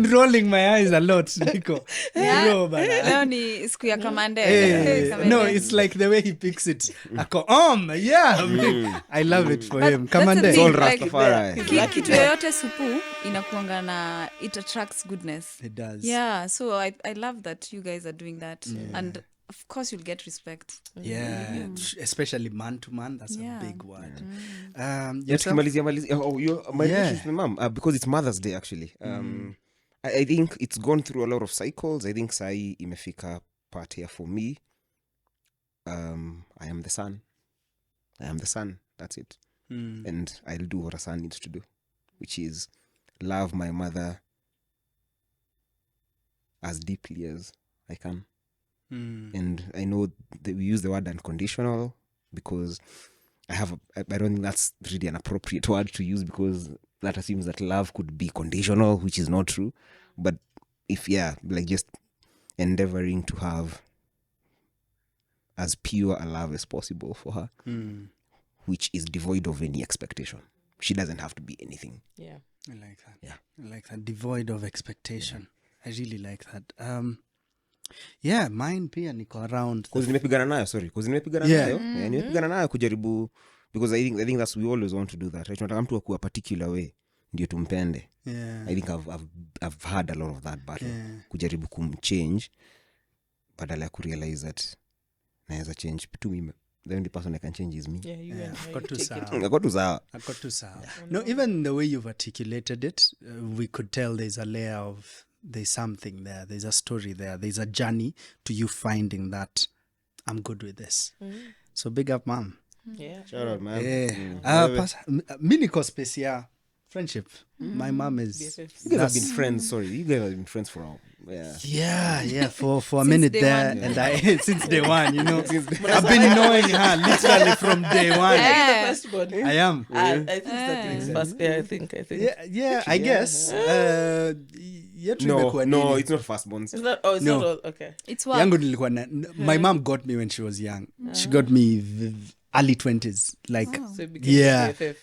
rolling my eyes a lot, Nico. Leo ni siku ya Kamande. No, it's like the way he picks it. I love it for him. Kamande. It's all Rastafari. Kitu yoyote supu inakuanga na, it attracts goodness. It does. Yeah, so I love that you guys are doing that. And of course you'll get respect. Yeah, especially man to man. That's a big word. My relationship with my mom, because it's Mother's Day actually. I think it's gone through a lot of cycles. I think sai imefika part here for me. I am the son. That's it. And I'll do what a son needs to do, which is love my mother as deeply as I can. And I know that we use the word unconditional because I don't think that's really an appropriate word to use, because that assumes that love could be conditional, which is not true. But if just endeavoring to have as pure a love as possible for her, which is devoid of any expectation. She doesn't have to be anything. Yeah. I like that. Yeah. I like that. Devoid of expectation. I really like that. Mine pia niko around. Nimepigana nayo kujaribu, because I think that's, we always want to do that. Right? Tunataka mtu akuwa particular way ndio tumpende. Yeah. I think I've had a lot of that battle. Kujaribu kumchange badala ya kurealize that naweza change to me. The only person I can change is me. Got to sound. No, even the way you've articulated it, we could tell there's something there. There's a story there. There's a journey to you finding that I'm good with this. So big up, mom. Yeah. Shout out, man. Miniko space, friendship. My mom is. You guys have been friends. Sorry, you guys have been friends for a for a minute there, and I since day one, you know, I've been knowing her literally from day one. The first one. I am. I think that is first. Yeah, I think. Yeah, I guess. No, it's not firstborns. It's not. Oh, it's not all. Okay. It's what? Yangu nilikuwa my mom got me when she was young. She got me early 20s. Like, So it became BFF.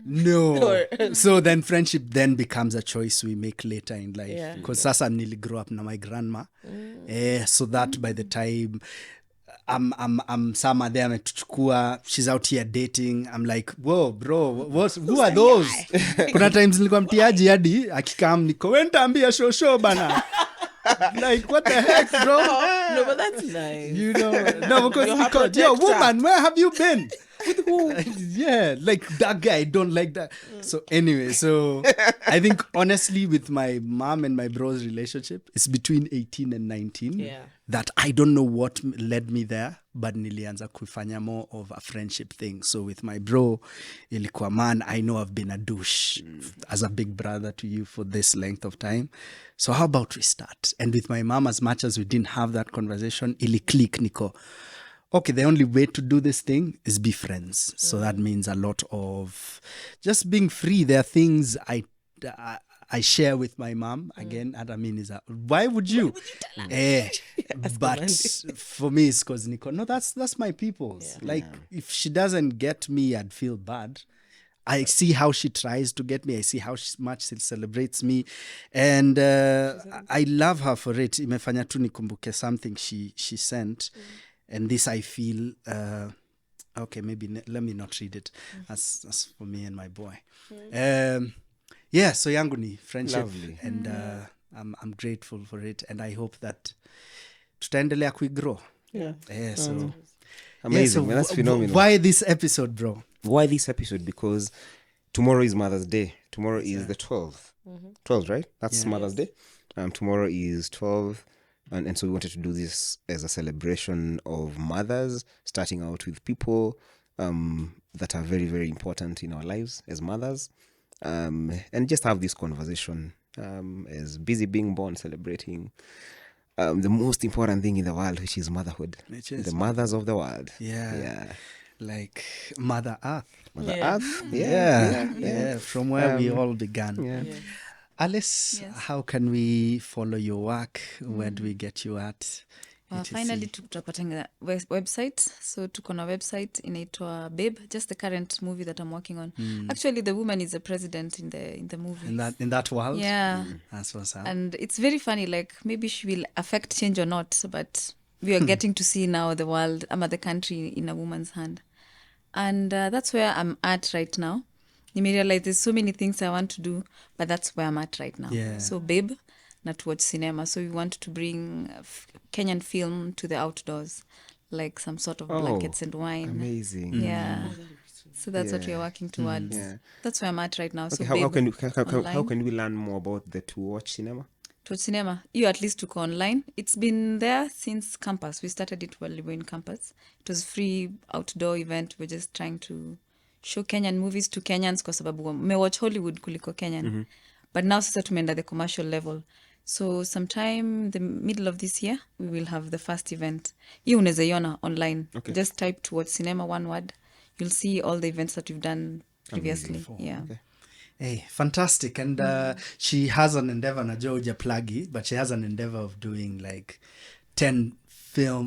No. So then friendship then becomes a choice we make later in life. Because sasa nili grow up na my grandma. So that by the time I'm Sama there ametuchukua, she's out here dating, I'm like, whoa bro, who are those? Kuna times nilikuwa mtiaji hadi akikam niko wenda ambia show bana. Like, what the heck, bro? No, but that's nice. You know, no, because yo, woman, where have you been? With who? Yeah, like that guy, don't like that. So anyway, I think honestly with my mom and my bro's relationship, it's between 18 and 19. Yeah. That I don't know what led me there, but nilianza kufanya more of a friendship thing. So with my bro, ilikuwa, man, I know I've been a douche as a big brother to you for this length of time. So how about we start? And with my mom, as much as we didn't have that conversation, ili click niko, okay, the only way to do this thing is be friends. So that means a lot of just being free. There are things I share with my mom. Again, and I mean, why would you? But for me, it's because Nico, no, that's my people's. Yeah. Like, if she doesn't get me, I'd feel bad. I see how she tries to get me. I see how much she celebrates me. And I love her for it. Imefanya tu nikumbuke something she sent. And this I feel, okay, maybe let me not read it. That's for me and my boy. So yangu ni friendship. Lovely. And I'm grateful for it. And I hope that tutaendelea kuigrow. So amazing, man. That's phenomenal. Why this episode, bro? Why this episode? Because tomorrow is Mother's Day. Tomorrow is the 12th. 12th, right? That's Mother's Day. Tomorrow is 12th. And so we wanted to do this as a celebration of mothers, starting out with people that are very, very important in our lives as mothers. And just have this conversation as busy being born, celebrating the most important thing in the world, which is motherhood. The mothers of the world. Yeah. Like Mother Earth. Earth. Yeah. From where we all began. Alice, how can we follow your work? Where do we get you at? Finally tutapata website, so tuko na website inaitwa Babe, just the current movie that I'm working on. Actually the woman is the president in the movie, in that world. That's what's up. And it's very funny, like maybe she will affect change or not, but we are getting to see now the world, the country in a woman's hand, and that's where I'm at right now. You may realize there's so many things I want to do, but that's where I'm at right now. So Babe, not to watch cinema. So we want to bring Kenyan film to the outdoors, like some sort of blankets and wine. Amazing. Yeah. So that's what we're working towards. That's where I'm at right now. Okay, so how can we learn more about the To Watch Cinema? To cinema. You at least took online. It's been there since campus. We started it while we were in campus. It was free outdoor event. We're just trying to show Kenyan movies to Kenyans kwa sababu watch Hollywood kuliko Kenyan. But now sasa tumeenda the commercial level. So sometime the middle of this year, we will have the first event. Hiyo unaweza iona online. Okay. Just type towards cinema one word. You'll see all the events that we've done previously. Yeah. Okay. Hey, fantastic. And she has an endeavor, na Georgia pluggy, but she has an endeavor of doing like 10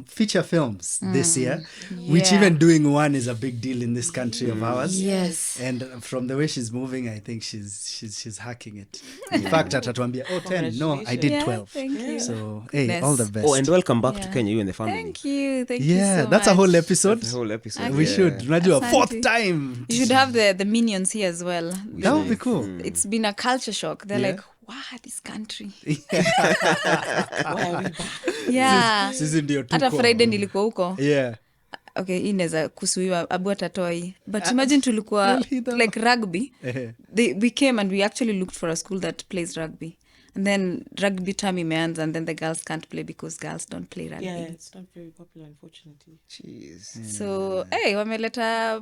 feature films this year, which Yeah. even doing one is a big deal in this country of ours. Yes. And from the way she's moving, I think she's hacking it. In fact, atatuambia, 10. No, I did Yeah, 12. thank you. So, hey, Goodness. all the best. Oh, and welcome back to Yeah. Kenya, you and the family. Thank you. Thank you yeah, so that's much. a whole episode. That's the whole episode. We yeah. should. Unajua, Asante. fourth time. You should have the minions here as well. That would be cool. It's been a culture shock. They're Yeah. like, wow, this country. Why are we back? Yeah. Sisi ndio Hata tuko. Friday nilikuwa huko. Yeah. Okay, hii inaweza kusuiwa, abu atatoa hii. But imagine tulikuwa Really though? like rugby. Eh. We came and we actually looked for a school that plays rugby. And then rugby time imeanza and then the girls can't play because girls don't play rugby. Yeah, it's not very popular, unfortunately. Jeez. So, hey, wameleta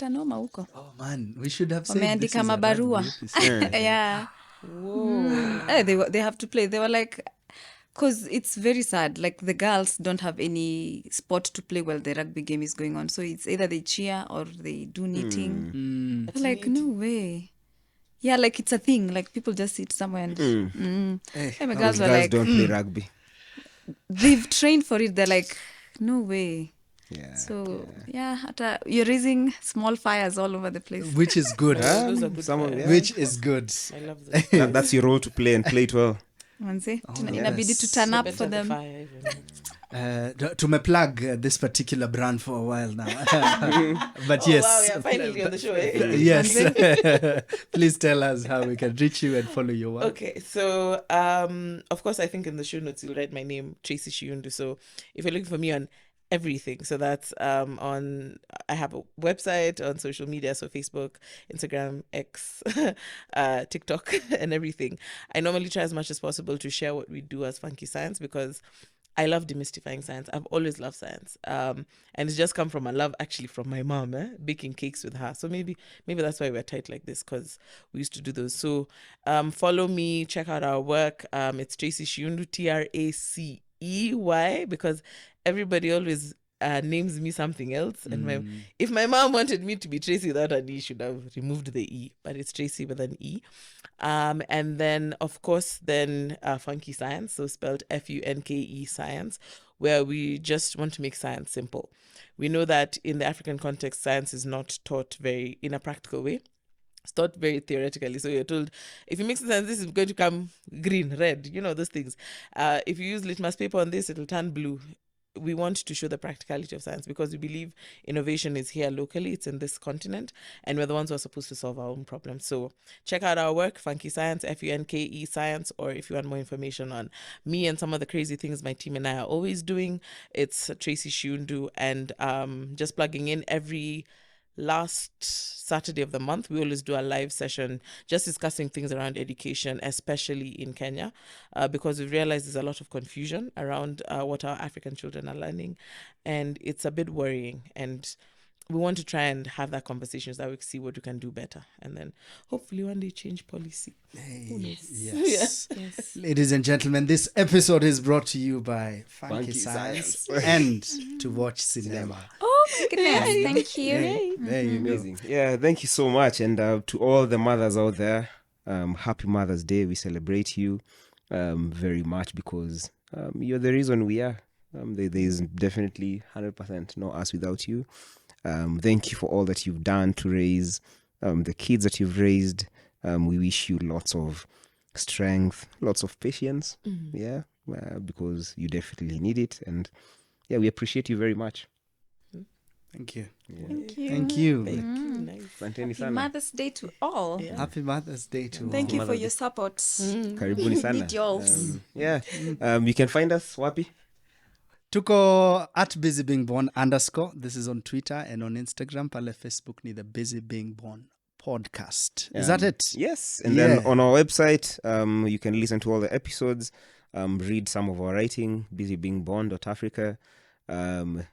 noma huko. Oh man, we should have said this Wameandika is a mabarua. rugby episode. Yeah. Whoa. Hey, they have to play. They were like, because it's very sad. Like the girls don't have any sport to play while the rugby game is going on. So it's either they cheer or they do knitting. Like, no way. Yeah, like it's a thing. Like people just sit somewhere and Hey, my girls were Girls like, don't play rugby. they've trained for it. They're like, no way. Yeah. So yeah, you're raising small fires all over the place. Which is good. Those are good Some of- vibes. yeah. Which is good. I love that. That's your role to play and play it well. Manze, yes. inabidi to turn up Better for the them. fire, even. Tumeplug this particular brand for a while now. But Oh, yes. wow, yeah, finally on the show, eh? Yes. Please tell us how we can reach you and follow your work. Okay, so of course, I think in the show notes you'll write my name, Tracy Shiundu. So if you're looking for me on everything, so that's I have a website, on social media, so Facebook, Instagram, X, TikTok, and everything. I normally try as much as possible to share what we do as Funky Science because I love demystifying science. I've always loved science. And it's just come from a love actually from my mom, baking cakes with her. So maybe that's why we're tight like this, because we used to do those. So follow me, check out our work. It's Tracy Shiundu, TRACEY, because everybody always names me something else. And if my mom wanted me to be Tracy without an E, should have removed the E, but it's Tracy with an E. And then, of course, Funky Science, so spelled FUNKE Science, where we just want to make science simple. We know that in the African context, science is not taught in a practical way. It's taught very theoretically. So you're told, if you mix science, this is going to come green, red, those things. If you use litmus paper on this, it'll turn blue. We want to show the practicality of science because we believe innovation is here locally. It's in this continent, and we're the ones who are supposed to solve our own problems. So check out our work, Funky Science, FUNKE Science, or if you want more information on me and some of the crazy things my team and I are always doing, it's Tracy Shiundu. And just plugging in, every last Saturday of the month, we always do a live session just discussing things around education, especially in Kenya, because we've realized there's a lot of confusion around what our African children are learning, and it's a bit worrying. And we want to try and have that conversation so that we can see what we can do better, and then hopefully one day change policy. Yes. Ladies and gentlemen, this episode is brought to you by Funky Funky Science Science. and To Watch Cinema. Oh my goodness, thank you. There you go. Amazing. Yeah, thank you so much. And to all the mothers out there, happy Mother's Day. We celebrate you very much because you're the reason we are. There is definitely 100% no us without you. Thank you for all that you've done to raise the kids that you've raised. We wish you lots of strength, lots of patience. Yeah, because you definitely need it. And yeah, we appreciate you very much. Thank you. Thank you. Thank you. Nice. Asanteni Happy sana. Mother's Day to all. Yeah. Happy Mother's Day to Thank all. you for your support. Karibuni sana. Need yours. Yeah. You can find us wapi? Tuko at BusyBeingBorn_. This is on Twitter and on Instagram. Pale Facebook ni The Busy Being Born podcast. Is that it? Yes. And then on our website, you can listen to all the episodes, read some of our writing, busybeingbond.africa. And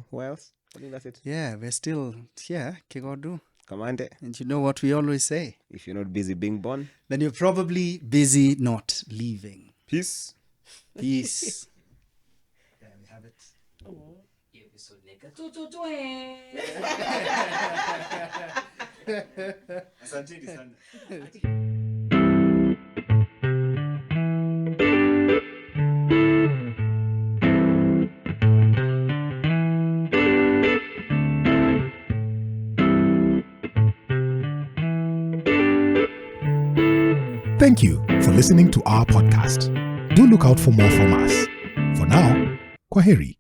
what else? I think that's it. Yeah, we're still here. Kigodu. Kamande. And you know what we always say? If you're not busy being born, then you're probably busy not leaving. Peace. Peace. There we have it. Asanteni sana. Thank you for listening to our podcast. Do look out for more from us. For now, kwaheri.